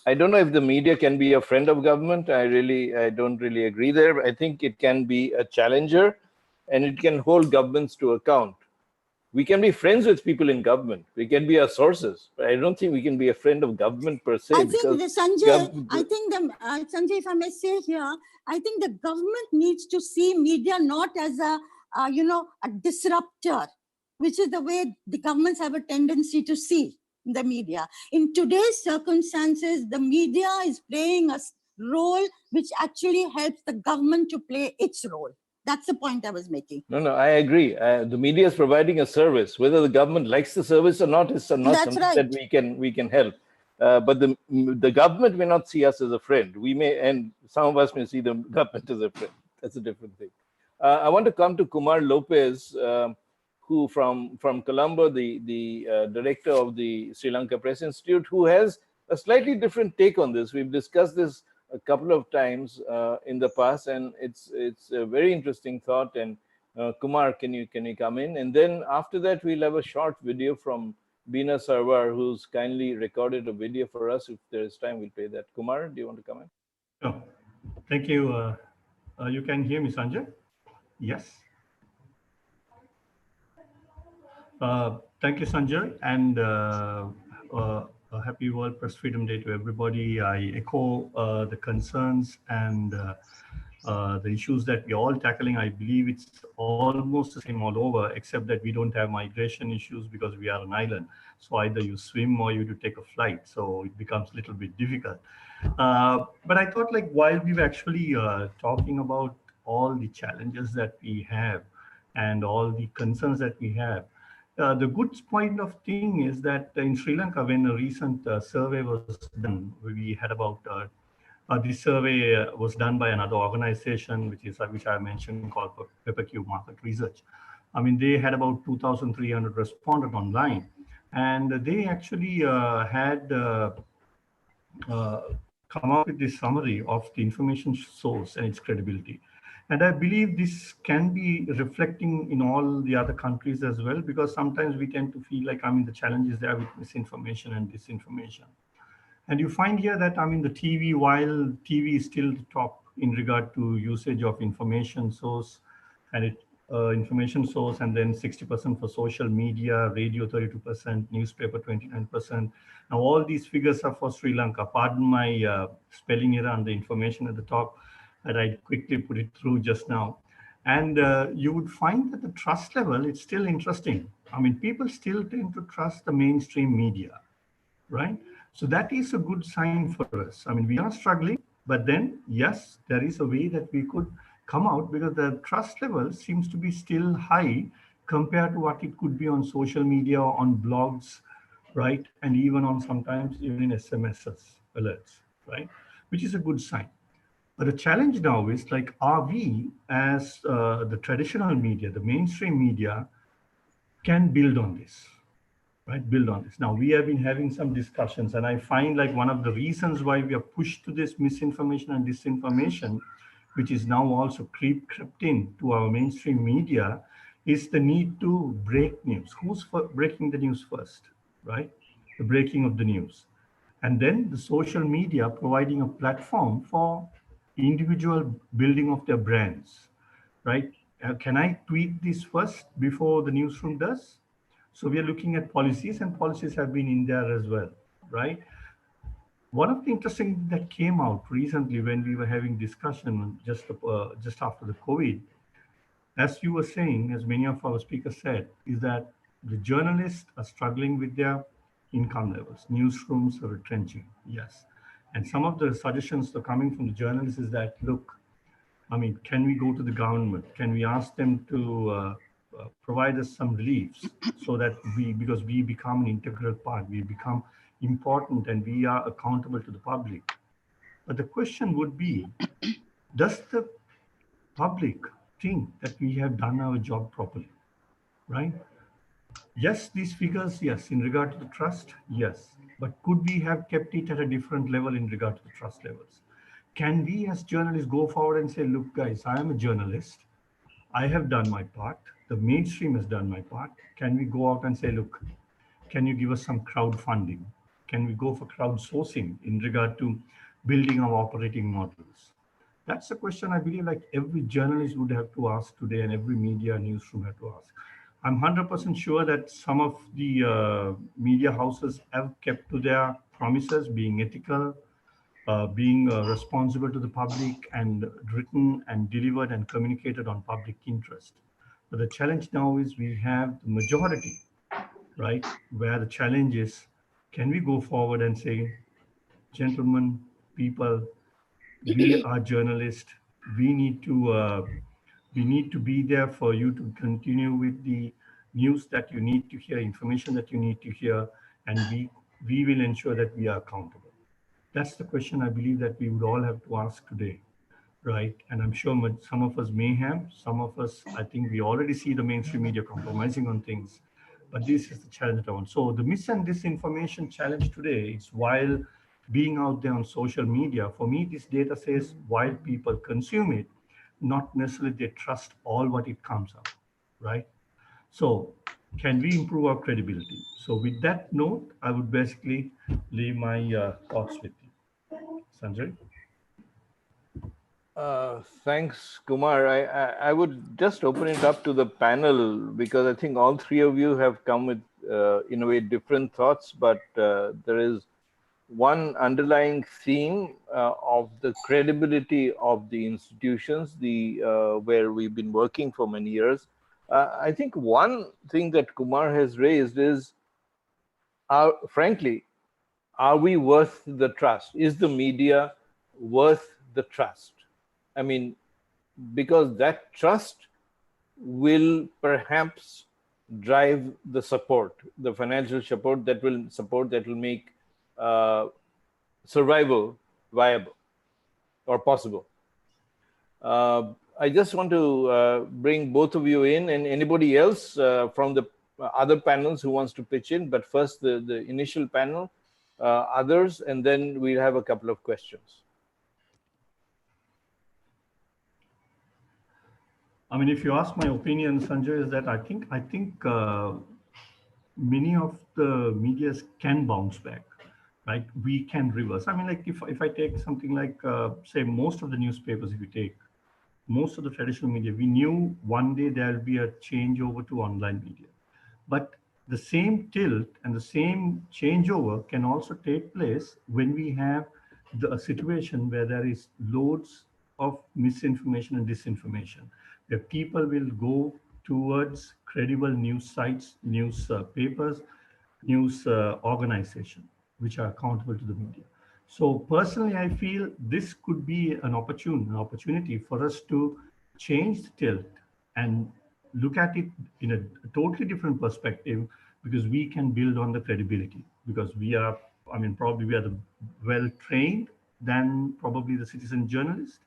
I don't know if the media can be a friend of government. I don't really agree there. I think it can be a challenger, and it can hold governments to account. We can be friends with people in government. We can be our sources, but I don't think we can be a friend of government per se. I think Sanjay, if I may say here, I think the government needs to see media not as a disruptor, which is the way the governments have a tendency to see the media. In today's circumstances, the media is playing a role which actually helps the government to play its role. That's the point I was making. No, I agree. The media is providing a service. Whether the government likes the service or not is not something that we can help. But the government may not see us as a friend. We may, and some of us may see the government as a friend. That's a different thing. I want to come to Kumar Lopez, who from Colombo, the director of the Sri Lanka Press Institute, who has a slightly different take on this. We've discussed this a couple of times in the past, and it's a very interesting thought. And Kumar, can you come in? And then after that, we'll have a short video from Beena Sarwar, who's kindly recorded a video for us. If there is time, we'll play that. Kumar, do you want to come in? Oh, thank you. You can hear me, Sanjay? Yes. Thank you, Sanjay, and a happy World Press Freedom Day to everybody. I echo the concerns and the issues that we're all tackling. I believe it's almost the same all over, except that we don't have migration issues because we are an island. So either you swim or you do take a flight. So it becomes a little bit difficult. But I thought, like, while we were actually talking about all the challenges that we have and all the concerns that we have, the good point of thing is that in Sri Lanka, when a recent survey was done, we had about, this survey was done by another organization, which I mentioned, called PepperQ Market Research. I mean, they had about 2,300 respondents online, and they actually had come up with this summary of the information source and its credibility. And I believe this can be reflecting in all the other countries as well, because sometimes we tend to feel like, the challenges there with misinformation and disinformation. And you find here that, the TV, while TV is still the top in regard to usage of information source, and information source, and then 60% for social media, radio 32%, newspaper 29%. Now all these figures are for Sri Lanka. Pardon my spelling error on the information at the top that I quickly put it through just now. And you would find that the trust level, it's still interesting. I mean, people still tend to trust the mainstream media, right? So that is a good sign for us. I mean, we are struggling, but then, yes, there is a way that we could come out, because the trust level seems to be still high compared to what it could be on social media, on blogs, right? And even on sometimes even in SMSs alerts, right? Which is a good sign. But the challenge now is, like, are we as the traditional media, the mainstream media, can build on this, right? Build on this. Now, we have been having some discussions, and I find like one of the reasons why we are pushed to this misinformation and disinformation, which is now also crept in to our mainstream media, is the need to break news. Who's breaking the news first, right? The breaking of the news. And then the social media providing a platform for individual building of their brands, right? Can I tweet this first before the newsroom does? So we are looking at policies, and policies have been in there as well, right? One of the interesting that came out recently when we were having discussion just after the COVID, as you were saying, as many of our speakers said, is that the journalists are struggling with their income levels. Newsrooms are retrenching, yes. And some of the suggestions that are coming from the journalists is that, look, I mean, can we go to the government? Can we ask them to provide us some reliefs so that because we become an integral part, we become important, and we are accountable to the public. But the question would be, does the public think that we have done our job properly, right? Yes, these figures, yes, in regard to the trust, yes. But could we have kept it at a different level in regard to the trust levels? Can we as journalists go forward and say, look, guys, I am a journalist. I have done my part. The mainstream has done my part. Can we go out and say, look, can you give us some crowdfunding? Can we go for crowdsourcing in regard to building our operating models? That's a question I believe like every journalist would have to ask today, and every media newsroom have to ask. I'm 100% sure that some of the media houses have kept to their promises, being ethical, being responsible to the public, and written and delivered and communicated on public interest. But the challenge now is we have the majority, right? Where the challenge is, can we go forward and say, gentlemen, people, we are journalists. We need to be there for you to continue with the news that you need to hear, information that you need to hear, and we will ensure that we are accountable. That's the question I believe that we would all have to ask today, right? And I'm sure some of us may have, some of us, I think we already see the mainstream media compromising on things, but this is the challenge that I want. So the mis and disinformation challenge today is, while being out there on social media, for me, this data says while people consume it, not necessarily they trust all what it comes out, right? So can we improve our credibility? So with that note, I would basically leave my thoughts with you. Sanjay? Thanks, Kumar. I would just open it up to the panel, because I think all three of you have come with, in a way, different thoughts, but there is one underlying theme of the credibility of the institutions, where we've been working for many years. I think one thing that Kumar has raised is, frankly, are we worth the trust? Is the media worth the trust? I mean, because that trust will perhaps drive the support, the financial support that will make survival viable or possible. I just want to bring both of you in, and anybody else from the other panels who wants to pitch in, but first the initial panel, others, and then we'll have a couple of questions. I mean, if you ask my opinion, Sanjay, is that I think many of the medias can bounce back, right? We can reverse. I mean, like if I take something like, say, most of the newspapers, if you take, most of the traditional media, we knew one day there will be a change over to online media. But the same tilt and the same changeover can also take place when we have a situation where there is loads of misinformation and disinformation, where people will go towards credible news sites, news papers, news organization, which are accountable to the media. So personally, I feel this could be an opportunity for us to change the tilt and look at it in a totally different perspective, because we can build on the credibility, because we are, I mean, probably we are the well-trained than probably the citizen journalist.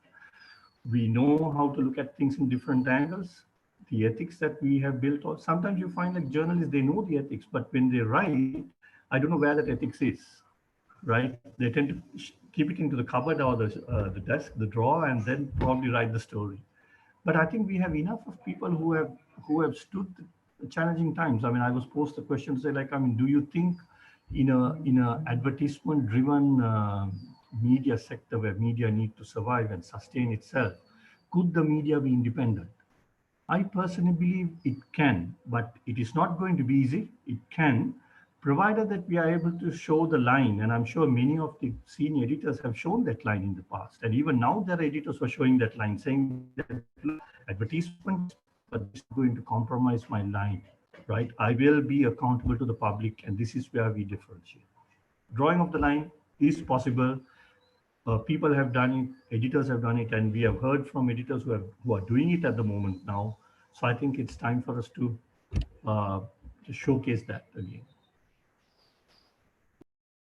We know how to look at things in different angles. The ethics that we have built, or sometimes you find like journalists, they know the ethics, but when they write, I don't know where that ethics is, right? They tend to keep it into the cupboard or the desk, the drawer, and then probably write the story. But I think we have enough of people who have stood the challenging times. I mean, I was posed the question to say, like, I mean, do you think in a advertisement-driven media sector where media need to survive and sustain itself, could the media be independent? I personally believe it can, but it is not going to be easy. It can, provided that we are able to show the line. And I'm sure many of the senior editors have shown that line in the past. And even now there are editors who are showing that line, saying that advertisement, but it's going to compromise my line, right? I will be accountable to the public, and this is where we differentiate. Drawing of the line is possible. People have done it, editors have done it, and we have heard from editors who are doing it at the moment now. So I think it's time for us to showcase that again.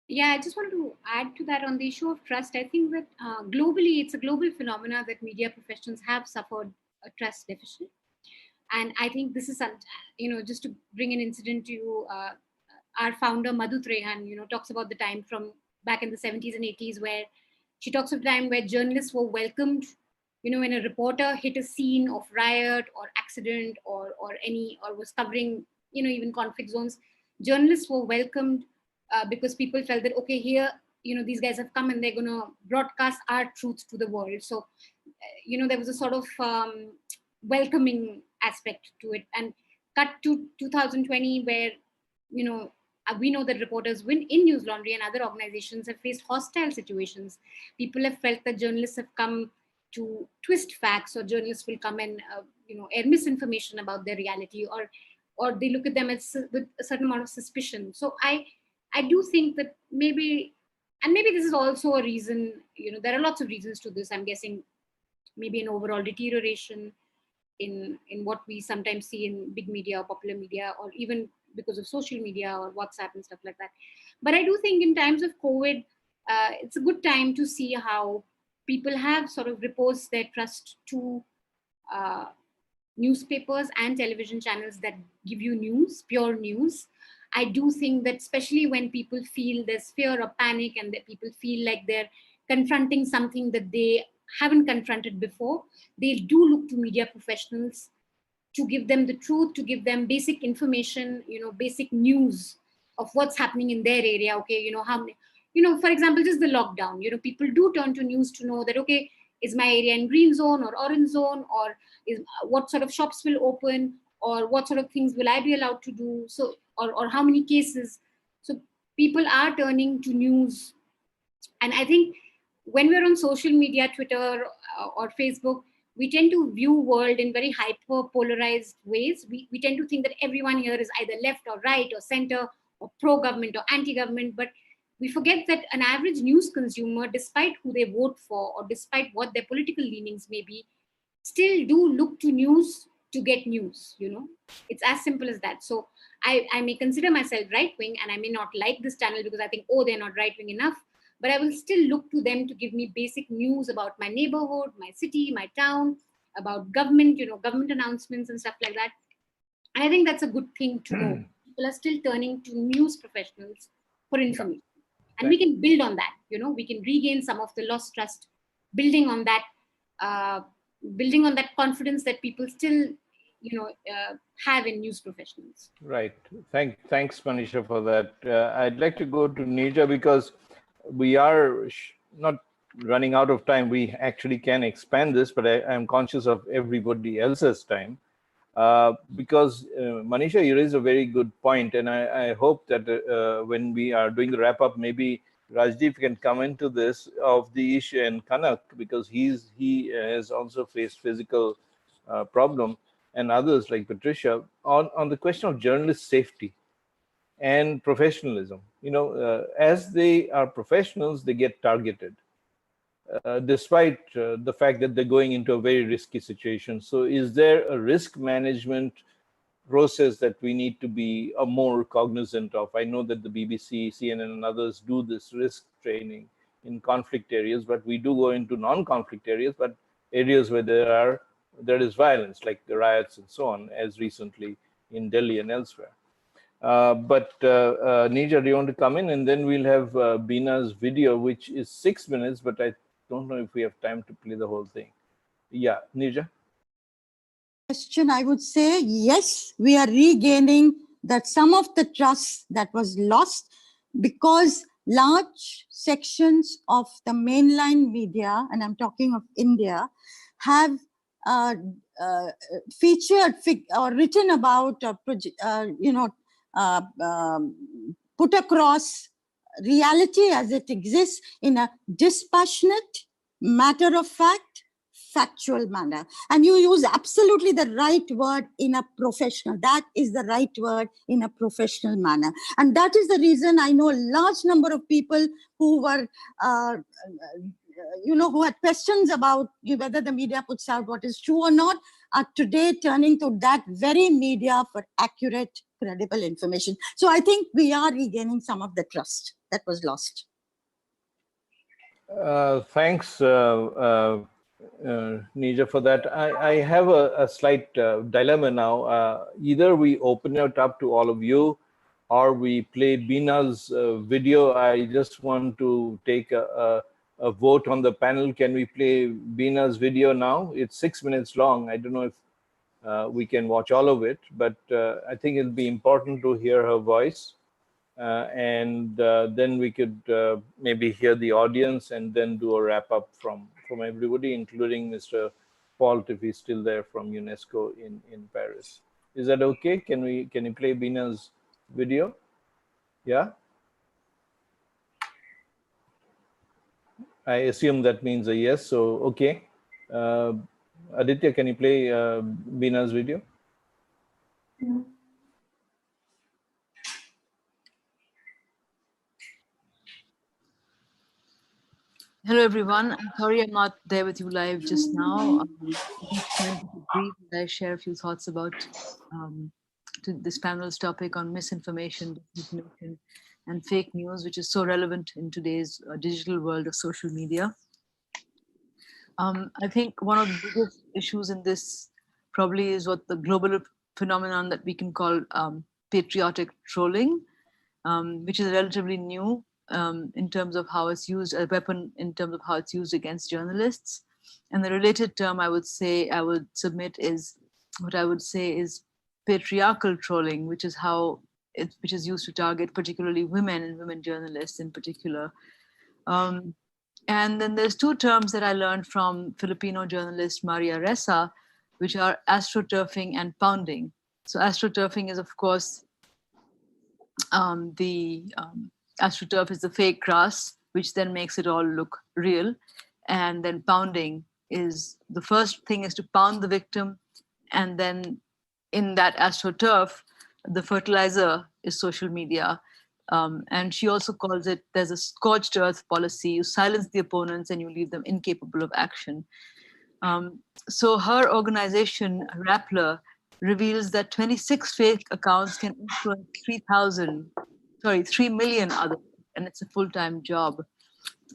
Yeah, I just wanted to add to that on the issue of trust. I think that globally, it's a global phenomena that media professionals have suffered a trust deficit. And I think this is, just to bring an incident to you, our founder, Madhu Trehan, talks about the time from back in the 70s and 80s, where she talks of a time where journalists were welcomed, when a reporter hit a scene of riot or accident or was covering, even conflict zones, journalists were welcomed because people felt that, okay, here, these guys have come and they're going to broadcast our truth to the world. So, there was a sort of welcoming aspect to it. And cut to 2020, where, we know that reporters in Newslaundry and other organizations have faced hostile situations. People have felt that journalists have come to twist facts, or journalists will come and, air misinformation about their reality, or they look at them with a certain amount of suspicion. So I do think that maybe this is also a reason, there are lots of reasons to this. I'm guessing maybe an overall deterioration in what we sometimes see in big media or popular media, or even because of social media or WhatsApp and stuff like that. But I do think in times of COVID, it's a good time to see how people have sort of reposed their trust to newspapers and television channels that give you news, pure news. I do think that especially when people feel there's fear or panic, and that people feel like they're confronting something that they haven't confronted before, they do look to media professionals to give them the truth, to give them basic information, basic news of what's happening in their area. Okay, how many, for example, just the lockdown, people do turn to news to know that, okay, is my area in green zone or orange zone, or what sort of shops will open, or what sort of things will I be allowed to do? So, or how many cases. So people are turning to news. And I think when we're on social media, Twitter or Facebook, we tend to view world in very hyper polarized ways. We tend to think that everyone here is either left or right or center or pro-government or anti-government, but we forget that an average news consumer, despite who they vote for or despite what their political leanings may be, still do look to news to get news. It's as simple as that. So I may consider myself right-wing, and I may not like this channel because I think, oh, they're not right-wing enough, but I will still look to them to give me basic news about my neighborhood, my city, my town, about government, government announcements and stuff like that. And I think that's a good thing to know. People are still turning to news professionals for information. And we can build on that, we can regain some of the lost trust, building on that confidence that people still, have in news professionals. Right. Thanks, Manisha, for that. I'd like to go to Nija, because we are not running out of time. We actually can expand this, but I'm conscious of everybody else's time. Because Manisha, you raised a very good point, and I hope that when we are doing the wrap up, maybe Rajdeep can come into this of the issue, and Kanak, because he has also faced physical problem, and others like Patricia on the question of journalist safety and professionalism. You know, as they are professionals, they get targeted. Despite the fact that they're going into a very risky situation. So is there a risk management process that we need to be more cognizant of? I know that the BBC, CNN and others do this risk training in conflict areas, but we do go into non-conflict areas, but areas where there is violence, like the riots and so on, as recently in Delhi and elsewhere. Nija, do you want to come in? And then we'll have Bina's video, which is 6 minutes, but I don't know if we have time to play the whole thing. Yeah, Nija? Question, I would say, yes, we are regaining that some of the trust that was lost because large sections of the mainline media, and I'm talking of India, have featured or written about, put across reality as it exists in a dispassionate, matter-of-fact, factual manner. And you use absolutely the right word in a professional. That is the right word in a professional manner. And that is the reason I know a large number of people who were, who had questions about whether the media puts out what is true or not, are today turning to that very media for accurate, credible information. So I think we are regaining some of the trust that was lost. Thanks, Nija, for that. I have a slight dilemma now. Either we open it up to all of you or we play Bina's video. I just want to take a vote on the panel. Can we play Bina's video now? It's 6 minutes long. I don't know if we can watch all of it, but I think it'll be important to hear her voice. And then we could maybe hear the audience and then do a wrap up from everybody, including Mr. Pault, if he's still there from UNESCO in Paris. Is that okay? Can you play Bina's video? Yeah? I assume that means a yes, so okay. Aditya, can you play Bina's video? Yeah. Hello, everyone. I'm sorry I'm not there with you live just now. I share a few thoughts about to this panel's topic on misinformation, disinformation, and fake news, which is so relevant in today's digital world of social media. I think one of the biggest issues in this probably is what the global phenomenon that we can call patriotic trolling, which is relatively new in terms of how it's used, a weapon in terms of how it's used against journalists. And the related term I would submit is what I would say is patriarchal trolling, which is how which is used to target particularly women and women journalists in particular. And then there's two terms that I learned from Filipino journalist Maria Ressa, which are astroturfing and pounding. So astroturfing is, of course, astroturf is the fake grass, which then makes it all look real. And then pounding is, the first thing is to pound the victim. And then in that astroturf, the fertilizer is social media. And she also calls it, there's a scorched earth policy. You silence the opponents and you leave them incapable of action. So her organization, Rappler, reveals that 26 fake accounts can influence 3 million others, and it's a full-time job.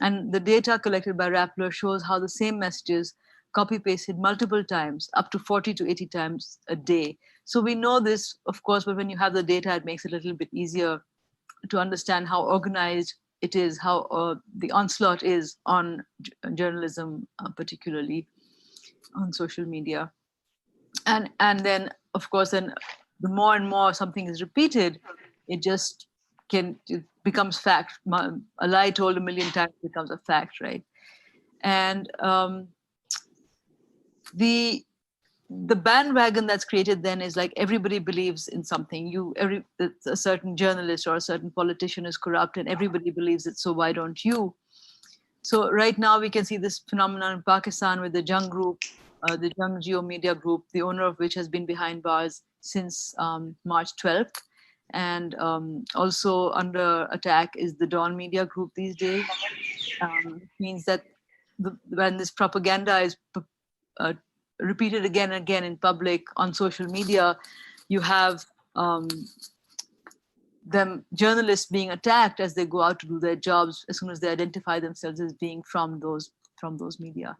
And the data collected by Rappler shows how the same messages copy-pasted multiple times, up to 40 to 80 times a day. So we know this, of course, but when you have the data, it makes it a little bit easier to understand how organized it is, how the onslaught is on journalism, particularly on social media. And then, of course, then the more and more something is repeated, it becomes fact. A lie told a million times becomes a fact, right? And the bandwagon that's created then is like everybody believes in something. A certain journalist or a certain politician is corrupt and everybody believes it, so why don't you? So right now we can see this phenomenon in Pakistan with the Jung group, the Jung Geo Media Group, the owner of which has been behind bars since March 12th. And also under attack is the Dawn Media Group these days. Which means that when this propaganda is repeated again and again in public on social media, you have journalists being attacked as they go out to do their jobs as soon as they identify themselves as being from those media.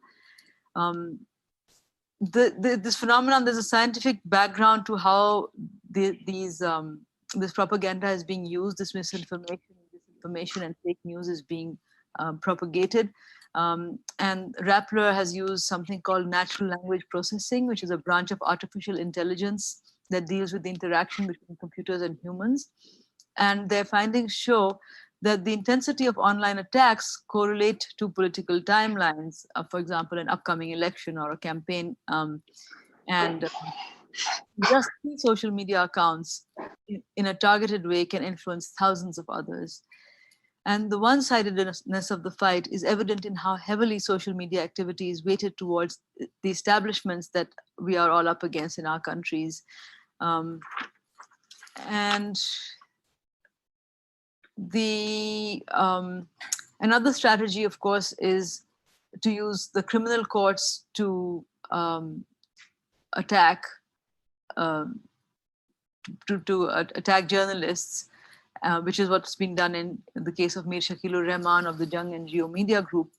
This phenomenon, there's a scientific background to how this propaganda is being used, this misinformation and fake news is being propagated. And Rappler has used something called natural language processing, which is a branch of artificial intelligence that deals with the interaction between computers and humans. And their findings show that the intensity of online attacks correlate to political timelines, for example, an upcoming election or a campaign. Just 3 social media accounts in a targeted way can influence thousands of others. And the one-sidedness of the fight is evident in how heavily social media activity is weighted towards the establishments that we are all up against in our countries. And another strategy, of course, is to use the criminal courts to attack attack journalists, which is what's been done in the case of Mir Shakilur Rahman of the Jung and Geo Media Group.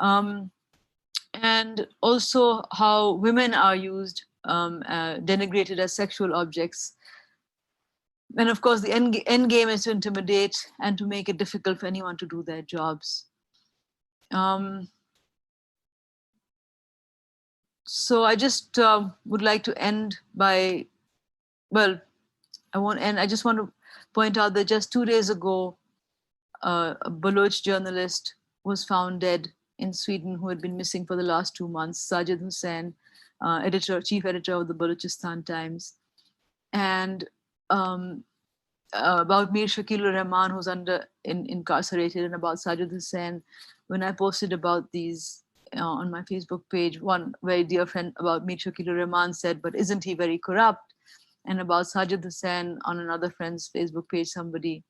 And also how women are used, denigrated as sexual objects. And of course, the end game is to intimidate and to make it difficult for anyone to do their jobs. So I just would like to end by, well, I won't end. I just want to point out that just 2 days ago, a Baloch journalist was found dead in Sweden who had been missing for the last 2 months, Sajid Hussain, chief editor of the Balochistan Times. And about Mir Shakilur Rahman, who's incarcerated, and about Sajid Hussain, when I posted about these on my Facebook page, one very dear friend about Mir Shakilur Rahman said, but isn't he very corrupt? And about Sajid Hussain, on another friend's Facebook page, somebody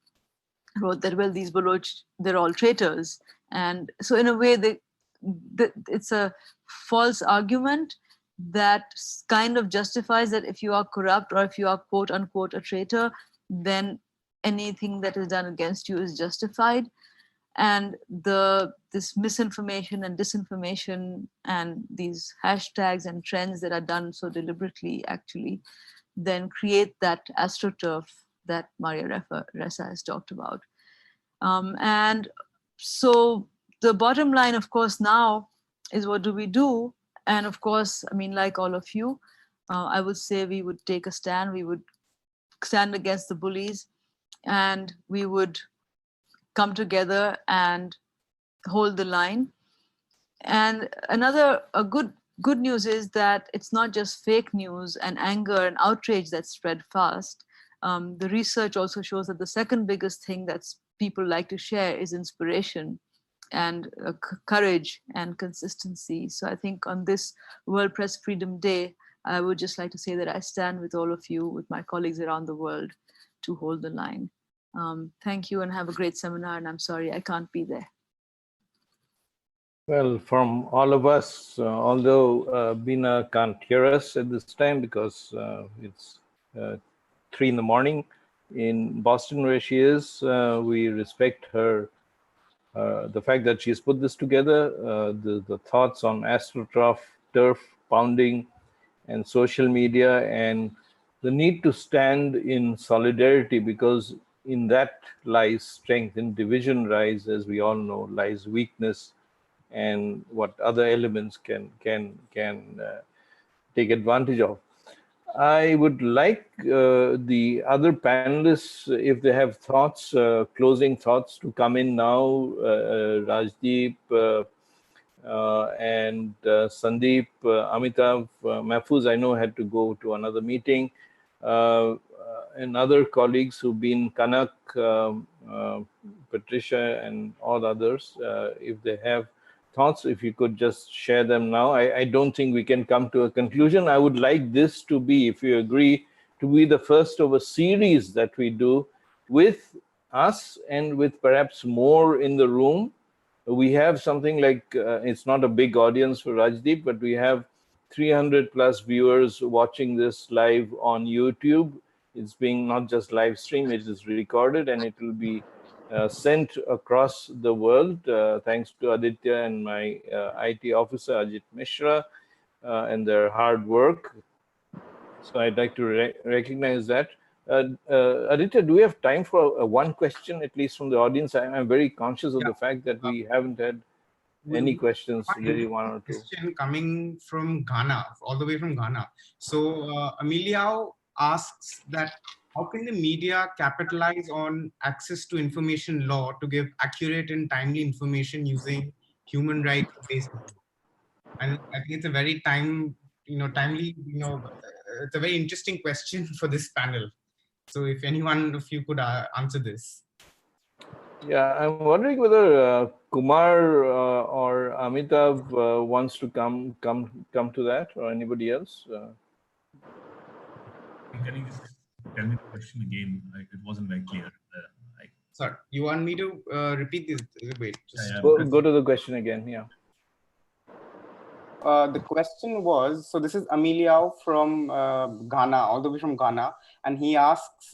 wrote that, well, these Baloch, they're all traitors. And so in a way, it's a false argument that kind of justifies that if you are corrupt or if you are quote unquote a traitor, then anything that is done against you is justified. And this misinformation and disinformation and these hashtags and trends that are done so deliberately actually then create that astroturf that Maria Ressa has talked about. And so the bottom line, of course, now is what do we do? And of course, I mean, like all of you, I would say we would take a stand. We would stand against the bullies, and we would come together and hold the line. And good news is that it's not just fake news and anger and outrage that spread fast. The research also shows that the second biggest thing that people like to share is inspiration and courage and consistency. So I think on this World Press Freedom Day, I would just like to say that I stand with all of you, with my colleagues around the world, to hold the line. Thank you and have a great seminar, and I'm sorry I can't be there. Well, from all of us, although Bina can't hear us at this time because it's 3 in the morning in Boston where she is, we respect her, the fact that she's put this together, the thoughts on AstroTurf, turf pounding and social media, and the need to stand in solidarity, because in that lies strength. In division lies, as we all know, lies weakness, and what other elements can take advantage of. I would like the other panelists, if they have thoughts, closing thoughts, to come in now. Rajdeep, and Sandeep, Amitav, Mahfouz, I know had to go to another meeting, and other colleagues who've been Kanak, Patricia, and all others, if they have thoughts, if you could just share them now. I don't think we can come to a conclusion. I would like this to be, if you agree, to be the first of a series that we do with us and with perhaps more in the room. We have something like, it's not a big audience for Rajdeep, but we have 300 plus viewers watching this live on YouTube. It's being not just live stream, it is recorded and it will be sent across the world. Thanks to Aditya and my IT officer, Ajit Mishra, and their hard work. So I'd like to recognize that. Aditya, do we have time for one question, at least from the audience? I'm very conscious of the fact that we haven't had any questions, really one or two. Question coming from Ghana, all the way from Ghana. So Emilio asks that how can the media capitalize on access to information law to give accurate and timely information using human rights based? And I think it's a very timely, it's a very interesting question for this panel. So if anyone of you could answer this. Yeah, I'm wondering whether Kumar or Amitav wants to come to that, or anybody else. Can you just tell me the question again? It wasn't very clear. Sorry, you want me to repeat this? Wait, just go to the question again. Yeah. The question was, so this is Emilio from Ghana, all the way from Ghana, and he asks,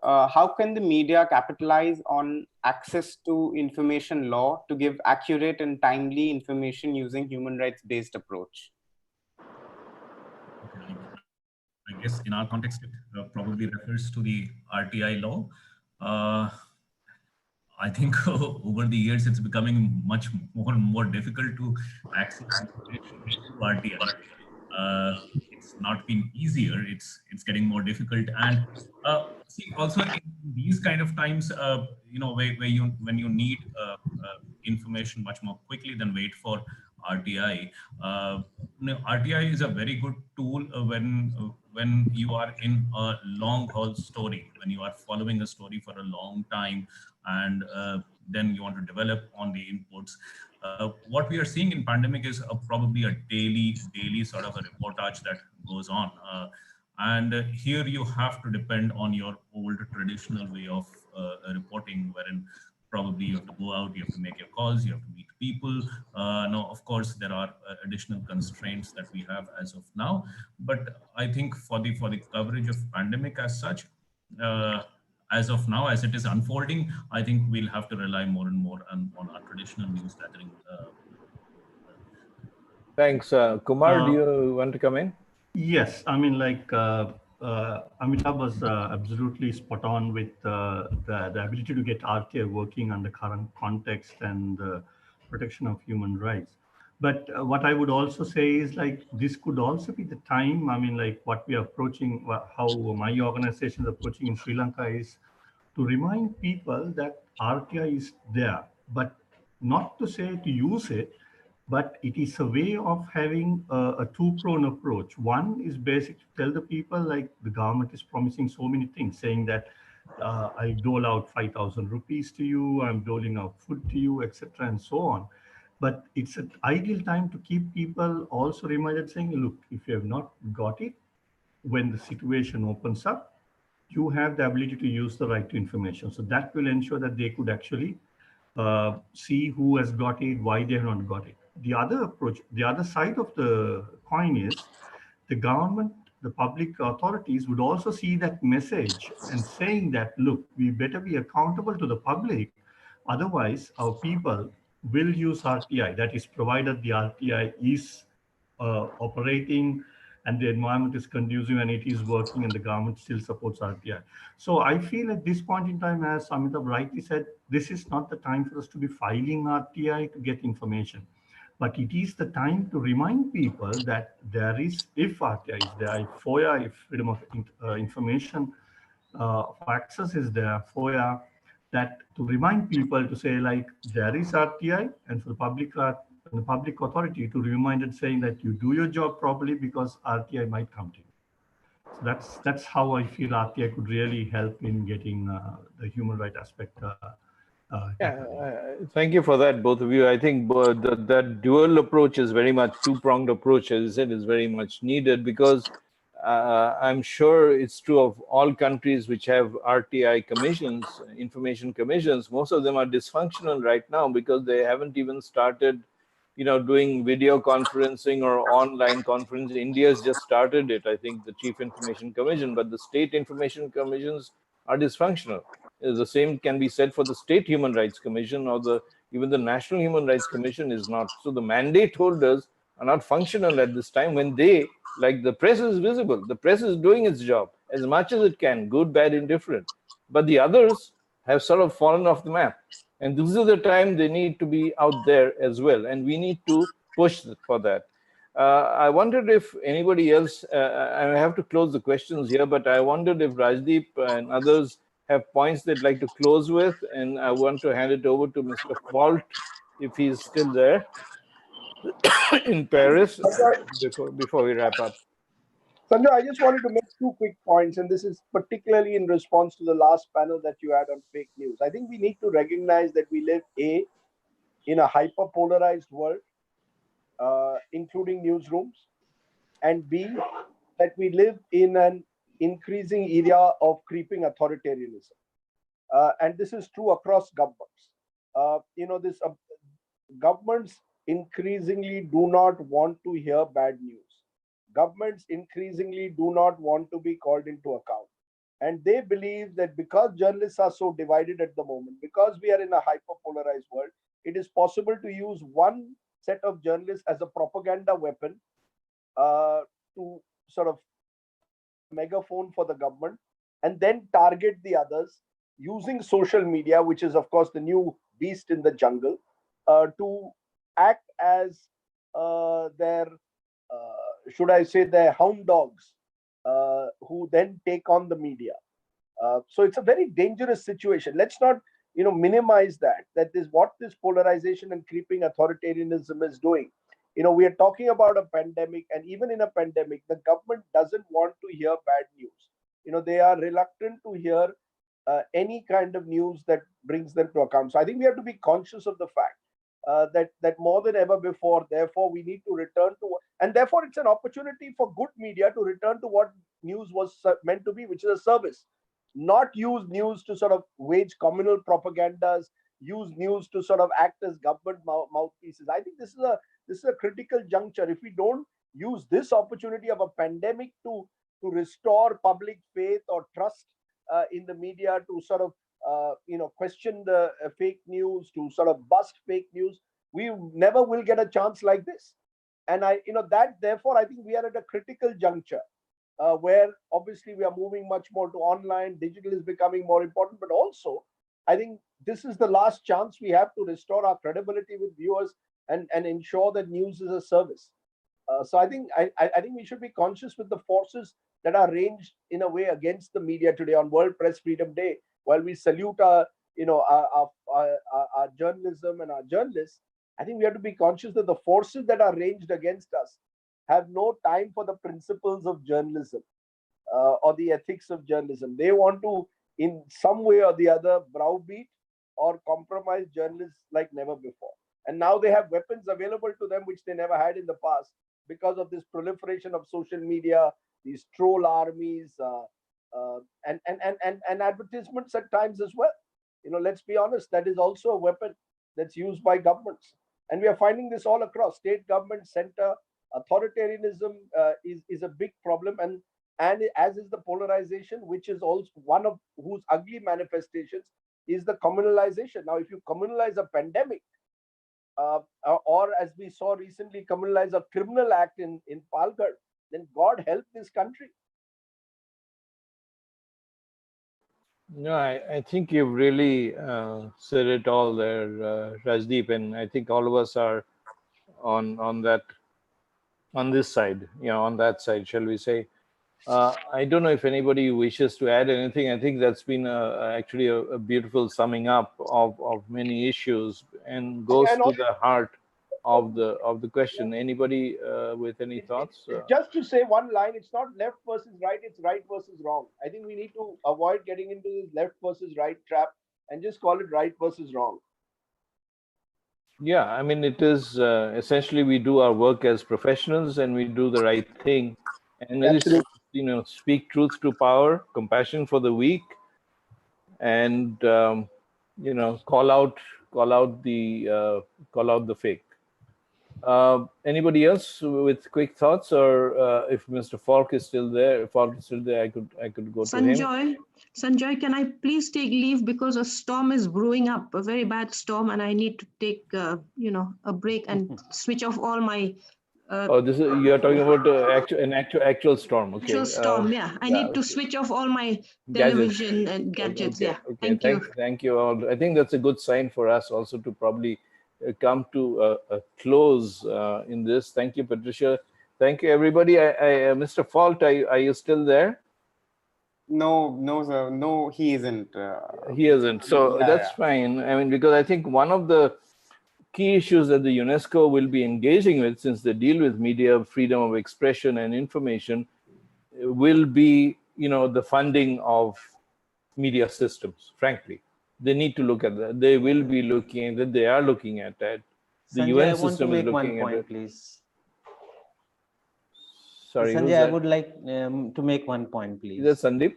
how can the media capitalize on access to information law to give accurate and timely information using human rights-based approach? Okay, I guess in our context, it probably refers to the RTI law. I think over the years, it's becoming much more and more difficult to access information through RTI. It's not been easier. It's getting more difficult. And see, also in these kind of times, when you need information much more quickly than wait for RTI. RTI is a very good tool when you are in a long haul story, when you are following a story for a long time, and then you want to develop on the inputs. What we are seeing in pandemic is probably a daily sort of a reportage that goes on. And here you have to depend on your old traditional way of reporting, wherein probably you have to go out, you have to make your calls, you have to meet people. Now, of course, there are additional constraints that we have as of now. But I think for the coverage of pandemic as such, as of now, as it is unfolding, I think we'll have to rely more and more on our traditional news gathering. Thanks. Kumar, do you want to come in? Yes, I mean, like Amitabh was absolutely spot on with the ability to get RTI working on the current context and the protection of human rights. But what I would also say is like, this could also be the time, I mean, like what we are approaching, how my organization is approaching in Sri Lanka is to remind people that RTI is there, but not to say to use it, but it is a way of having a two-pronged approach. One is basic to tell the people, like the government is promising so many things, saying that I dole out 5,000 rupees to you, I'm doling out food to you, etc., and so on. But it's an ideal time to keep people also reminded, saying, look, if you have not got it, when the situation opens up, you have the ability to use the right to information. So that will ensure that they could actually see who has got it, why they have not got it. The other approach, the other side of the coin is the government, the public authorities would also see that message and saying that, look, we better be accountable to the public. Otherwise, our people will use RTI. That is provided the RTI is operating and the environment is conducive and it is working and the government still supports RTI. So I feel at this point in time, as Amitabh rightly said, this is not the time for us to be filing RTI to get information. But it is the time to remind people that there is, if RTI is there, if FOIA, if freedom of information access is there, FOIA, that to remind people to say like, there is RTI, and for the public the public authority to be reminded saying that you do your job properly because RTI might come to you. So that's how I feel RTI could really help in getting the human right aspect. Thank you for that, both of you. I think that dual approach is very much two-pronged approach, as I said, is very much needed because I'm sure it's true of all countries which have RTI commissions, information commissions. Most of them are dysfunctional right now because they haven't even started, doing video conferencing or online conference. India's just started it, I think, the Chief Information Commission, but the state information commissions are dysfunctional. The same can be said for the State Human Rights Commission or even the National Human Rights Commission is not. So the mandate holders are not functional at this time when they, like the press is visible. The press is doing its job as much as it can, good, bad, indifferent. But the others have sort of fallen off the map. And this is the time they need to be out there as well. And we need to push for that. I wondered if anybody else, I have to close the questions here, but I wondered if Rajdeep and others have points they'd like to close with. And I want to hand it over to Mr. Fault, if he's still there in Paris, before we wrap up. Sanjay, I just wanted to make two quick points, and this is particularly in response to the last panel that you had on fake news. I think we need to recognize that we live, A, in a hyper-polarized world, including newsrooms, and B, that we live in an increasing era of creeping authoritarianism. And this is true across governments. Governments increasingly do not want to hear bad news. Governments increasingly do not want to be called into account. And they believe that because journalists are so divided at the moment, because we are in a hyper-polarized world, it is possible to use one set of journalists as a propaganda weapon to sort of megaphone for the government and then target the others using social media, which is, of course, the new beast in the jungle, to act as their hound dogs who then take on the media. So it's a very dangerous situation. Let's not, minimize that is what this polarization and creeping authoritarianism is doing. We are talking about a pandemic, and even in a pandemic, the government doesn't want to hear bad news. They are reluctant to hear any kind of news that brings them to account. So I think we have to be conscious of the fact that more than ever before, therefore, we need to return to, and therefore it's an opportunity for good media to return to what news was meant to be, which is a service. Not use news to sort of wage communal propagandas, use news to sort of act as government mouthpieces. I think this is a critical juncture. If we don't use this opportunity of a pandemic to restore public faith or trust in the media, to sort of question the fake news, to sort of bust fake news, we never will get a chance like this. And therefore, I think we are at a critical juncture where obviously we are moving much more to online. Digital is becoming more important, but also I think this is the last chance we have to restore our credibility with viewers and ensure that news is a service. So I think we should be conscious with the forces that are ranged in a way against the media today on World Press Freedom Day. While we salute our journalism and our journalists, I think we have to be conscious that the forces that are ranged against us have no time for the principles of journalism or the ethics of journalism. They want to, in some way or the other, browbeat or compromise journalists like never before. And now they have weapons available to them which they never had in the past because of this proliferation of social media, these troll armies, and advertisements at times as well. Let's be honest, that is also a weapon that's used by governments. And we are finding this all across state government, center. Authoritarianism is a big problem, and as is the polarization, which is also one of whose ugly manifestations is the communalization. Now, if you communalize a pandemic, or as we saw recently, communalize a criminal act in Palghar, then God help this country. No, I think you've really said it all there, Rajdeep, and I think all of us are on this side, on that side, shall we say. I don't know if anybody wishes to add anything. I think that's been actually a beautiful summing up of many issues and goes to the heart. of the question. Anybody with any thoughts? Just to say one line, it's not left versus right, it's right versus wrong. I think we need to avoid getting into this left versus right trap and just call it right versus wrong. Yeah, I mean, it is essentially we do our work as professionals and we do the right thing. And it is, you know, speak truth to power, compassion for the weak, and you know, call out the fake. Anybody else with quick thoughts, or if Mr. Falk is still there, I could go to him. Sanjoy, can I please take leave because a storm is brewing up, a very bad storm, and I need to take you know, a break and switch off all my. Oh, this is, you are talking about actual storm. Okay. Actual storm, yeah. I need to switch off all my television and gadgets. Okay. Yeah. Okay. Thank you all. I think that's a good sign for us also to probably come to a close in this. Thank you, Patricia. Thank you, everybody. Mr. Fault, are you still there? No, sir. No, he isn't. He isn't. So that's fine. I mean, because I think one of the key issues that the UNESCO will be engaging with, since they deal with media, freedom of expression and information, will be, you know, the funding of media systems. Frankly, they need to look at that. They will be looking at that. They are looking at that. The Sanjay, UN I want to system is make one looking at point, it. please. Sorry, Sanjay, I would like to make one point, please. Is that Sandeep?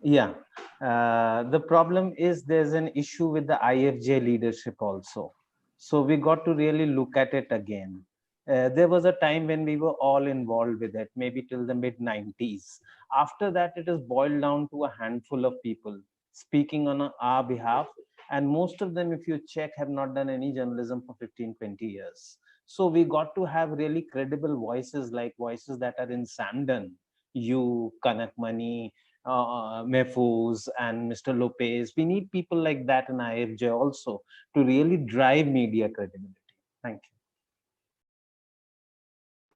Yeah. The problem is there's an issue with the IFJ leadership also. So we got to really look at it again. There was a time when we were all involved with it, maybe till the mid-90s. After that, it is boiled down to a handful of people speaking on our behalf. And most of them, if you check, have not done any journalism for 15, 20 years. So we got to have really credible voices, like voices that are in SAMDEN, you, Kanak Mani, Mehfooz and Mr. Lopez. We need people like that in IFJ also to really drive media credibility. Thank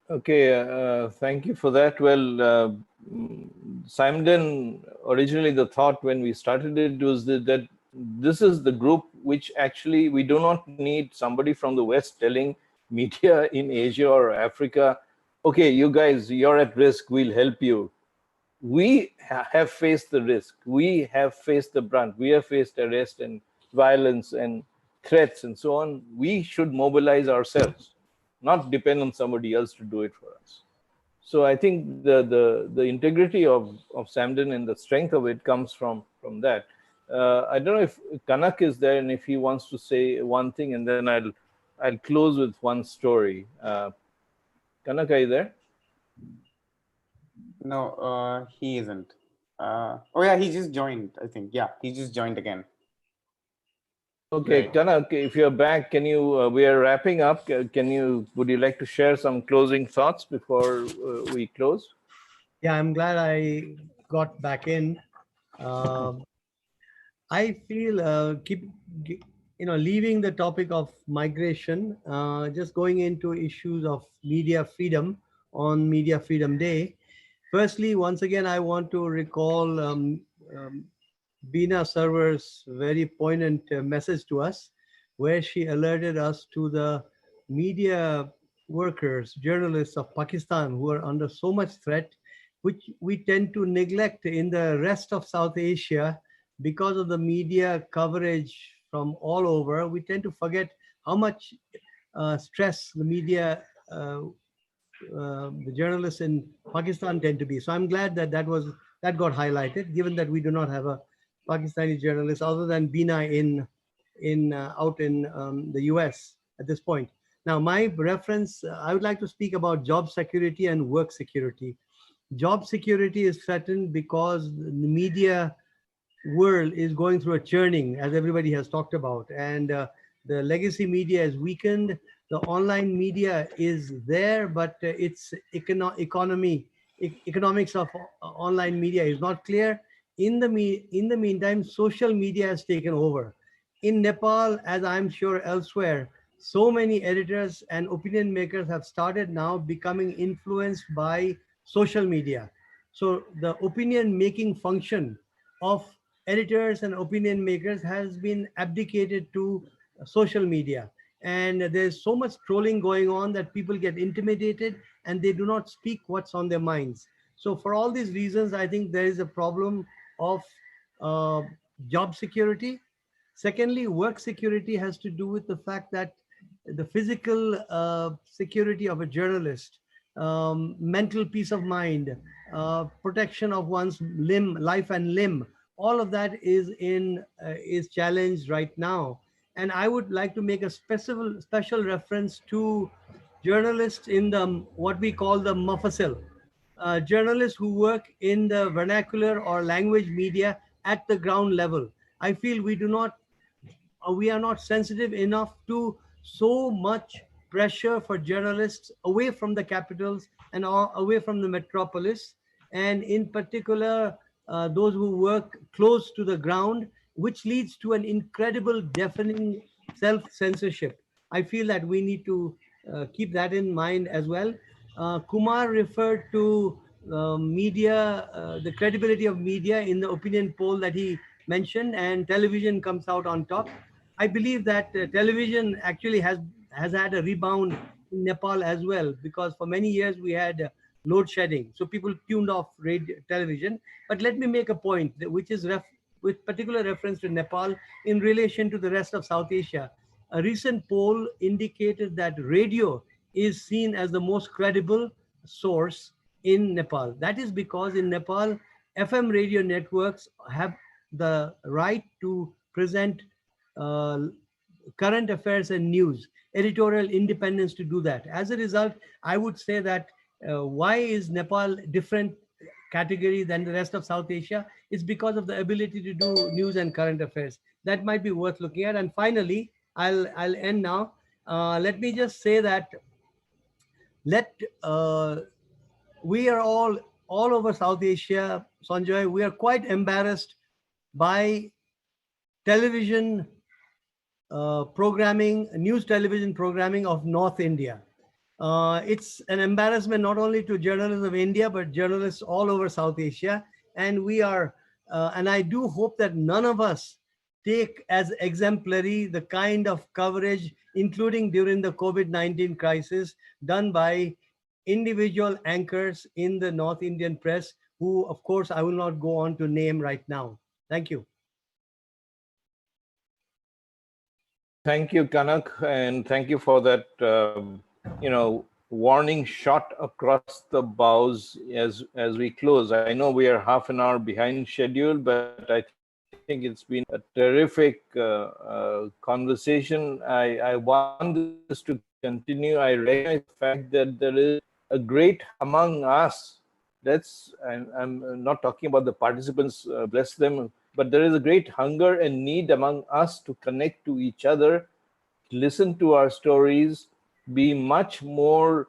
you. Okay, thank you for that. Well, SAMDEN, originally the thought when we started it was that this is the group which actually, we do not need somebody from the West telling media in Asia or Africa, okay, you guys, you're at risk, we'll help you. We have faced the risk. We have faced the brunt. We have faced arrest and violence and threats and so on. We should mobilize ourselves, not depend on somebody else to do it for us. So I think the integrity of SAMDEN and the strength of it comes from that. I don't know if Kanak is there and if he wants to say one thing, and then I'll close with one story. Kanak, are you there? No, he isn't. Oh yeah, he just joined, I think. Yeah, he just joined again. Okay, Kanak, if you're back, can you, we are wrapping up. Would you like to share some closing thoughts before we close? Yeah, I'm glad I got back in. I feel leaving the topic of migration, just going into issues of media freedom on Media Freedom Day. Firstly, once again, I want to recall Beena Sarwar's very poignant message to us, where she alerted us to the media workers, journalists of Pakistan who are under so much threat, which we tend to neglect in the rest of South Asia because of the media coverage from all over. We tend to forget how much stress the media the journalists in Pakistan tend to be. So I'm glad that that got highlighted, given that we do not have a Pakistani journalist other than Beena out in the US at this point. Now, my reference, I would like to speak about job security and work security. Job security is threatened because the media world is going through a churning, as everybody has talked about, and the legacy media is weakened. The online media is there, but its economics of online media is not clear. In the meantime, social media has taken over. In Nepal, as I'm sure elsewhere, so many editors and opinion makers have started now becoming influenced by social media. So the opinion making function of editors and opinion makers has been abdicated to social media. and there's so much trolling going on that people get intimidated and they do not speak what's on their minds. So for all these reasons, I think there is a problem of uh, job security. Secondly, work security has to do with the fact that the physical security of a journalist, mental peace of mind, protection of one's life and limb, all of that is challenged right now. And I would like to make a special reference to journalists in the what we call the mufassil, journalists who work in the vernacular or language media at the ground level. I feel we are not sensitive enough to so much pressure for journalists away from the capitals and away from the metropolis, and in particular those who work close to the ground, which leads to an incredible deafening self-censorship. I feel that we need to keep that in mind as well. Kumar referred to media, the credibility of media in the opinion poll that he mentioned, and television comes out on top. I believe that television actually has had a rebound in Nepal as well, because for many years we had load shedding, so people tuned off television. But let me make a point which is with particular reference to Nepal in relation to the rest of South Asia. A recent poll indicated that radio is seen as the most credible source in Nepal. That is because in Nepal, FM radio networks have the right to present uh, current affairs and news, editorial independence to do that. As a result, I would say that why is Nepal different category than the rest of South Asia? It's because of the ability to do news and current affairs. That might be worth looking at. And finally, I'll end now. Let me just say that we are all over South Asia, Sanjoy, we are quite embarrassed by television programming, news television programming of North India. It's an embarrassment not only to journalists of India, but journalists all over South Asia. And and I do hope that none of us take as exemplary the kind of coverage, including during the COVID-19 crisis, done by individual anchors in the North Indian press, who, of course, I will not go on to name right now. Thank you. Thank you, Kanak, and thank you for that, warning shot across the bows as we close. I know we are half an hour behind schedule, but I think it's been a terrific conversation. I want this to continue. I recognize the fact that there is a great among us. I'm not talking about the participants, bless them, but there is a great hunger and need among us to connect to each other, listen to our stories, be much more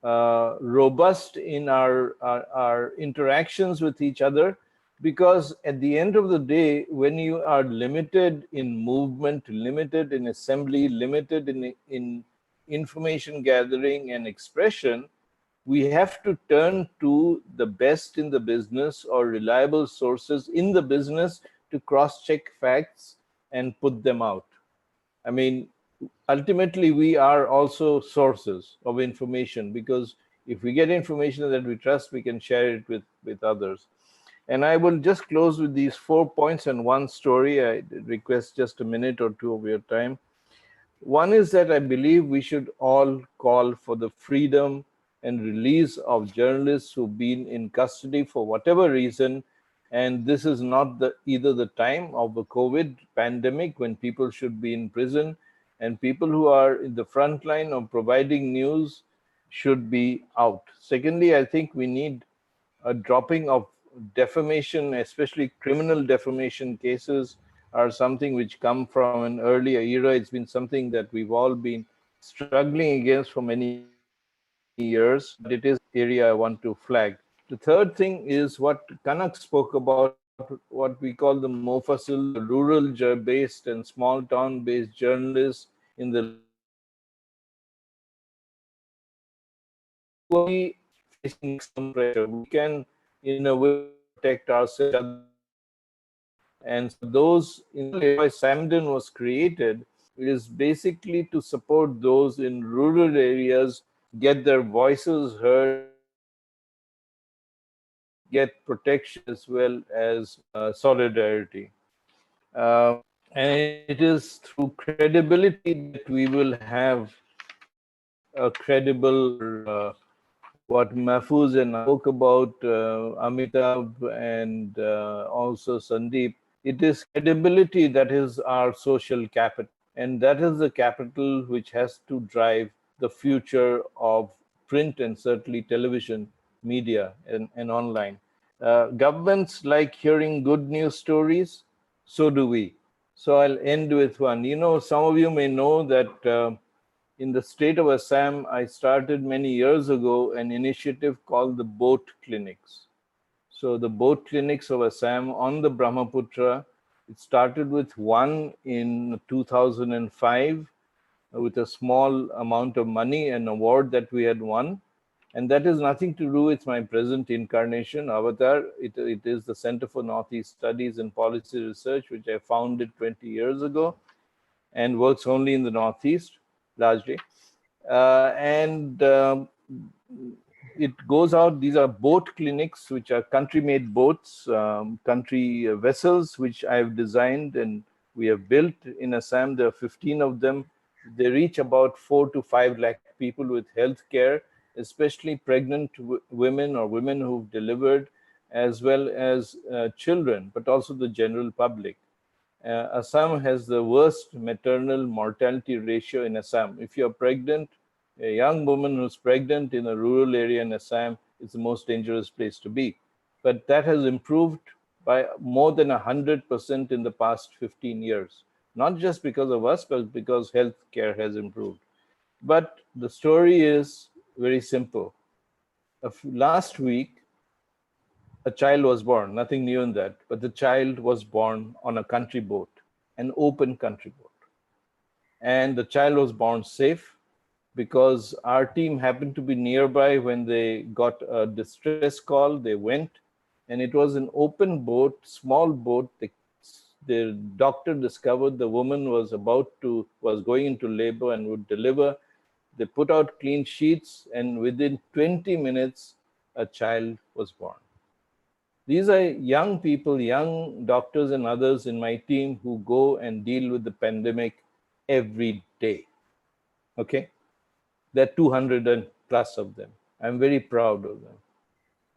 robust in our interactions with each other. Because at the end of the day, when you are limited in movement, limited in assembly, limited in information gathering and expression, we have to turn to the best in the business or reliable sources in the business to cross-check facts and put them out. I mean, ultimately, we are also sources of information, because if we get information that we trust, we can share it with others. And I will just close with these 4 points and one story. I request just a minute or two of your time. One is that I believe we should all call for the freedom and release of journalists who've been in custody for whatever reason. And this is not either the time of the COVID pandemic when people should be in prison, and people who are in the front line of providing news should be out. Secondly, I think we need a dropping of defamation, especially criminal defamation cases are something which come from an earlier era. It's been something that we've all been struggling against for many years, but it is an area I want to flag. The third thing is what Kanak spoke about, what we call the Mofasil, the rural-based and small town-based journalists in the facing some pressure. We can, in a way, protect ourselves. And those, in the way SAMDEN was created, It is basically to support those in rural areas, get their voices heard, get protection as well as solidarity. And it is through credibility that we will have a credible, what Mahfouz and I spoke about, Amitabh and also Sandeep. It is credibility that is our social capital. And that is the capital which has to drive the future of print and certainly television, media, and online. Governments like hearing good news stories, so do we. So I'll end with one. You know, some of you may know that in the state of Assam, I started many years ago an initiative called the Boat Clinics. So the boat clinics of Assam on the Brahmaputra, it started with one in 2005 with a small amount of money, an award that we had won. And that has nothing to do with my present incarnation, Avatar. It is the Center for Northeast Studies and Policy Research, which I founded 20 years ago and works only in the Northeast, largely. It goes out, these are boat clinics, which are country-made boats, country vessels, which I've designed and we have built in Assam. There are 15 of them. They reach about 4 to 5 lakh people with health care, especially pregnant women or women who've delivered, as well as children, but also the general public. Assam has the worst maternal mortality ratio in Assam. If you're pregnant, a young woman who's pregnant in a rural area in Assam is the most dangerous place to be. But that has improved by more than 100% in the past 15 years. Not just because of us, but because healthcare has improved. But the story is very simple. Last week, a child was born, nothing new in that, but the child was born on a country boat, an open country boat. And the child was born safe, because our team happened to be nearby when they got a distress call. They went, and it was an open boat, small boat. The doctor discovered the woman was going into labor and would deliver. They put out clean sheets, and within 20 minutes, a child was born. These are young people, young doctors and others in my team who go and deal with the pandemic every day. Okay? There are 200 and plus of them. I'm very proud of them.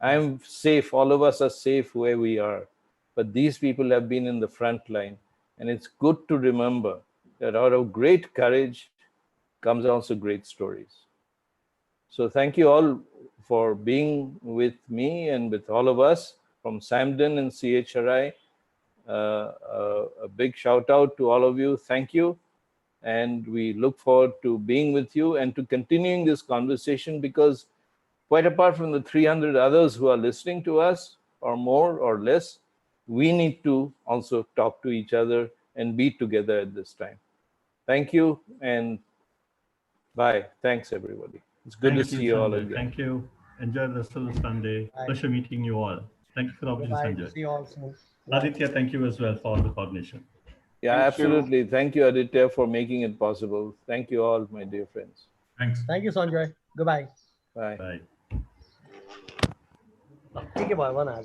I'm safe. All of us are safe where we are. But these people have been in the front line. And it's good to remember that out of great courage comes also great stories. So thank you all for being with me and with all of us from SAMDEN and CHRI. A big shout out to all of you. Thank you. And we look forward to being with you and to continuing this conversation, because quite apart from the 300 others who are listening to us, or more or less, we need to also talk to each other and be together at this time. Thank you and bye. Thanks, everybody. It's good to see you all again. Thank you. Enjoy the rest of the Sunday. Pleasure meeting you all. Thank you for the opportunity, Sanjay. See you all soon. Aditya, thank you as well for all the coordination. Yeah, absolutely. Thank you, Aditya, for making it possible. Thank you all, my dear friends. Thanks. Thank you, Sanjay. Goodbye. Bye. Bye. ठीक है भाई, 1 hour.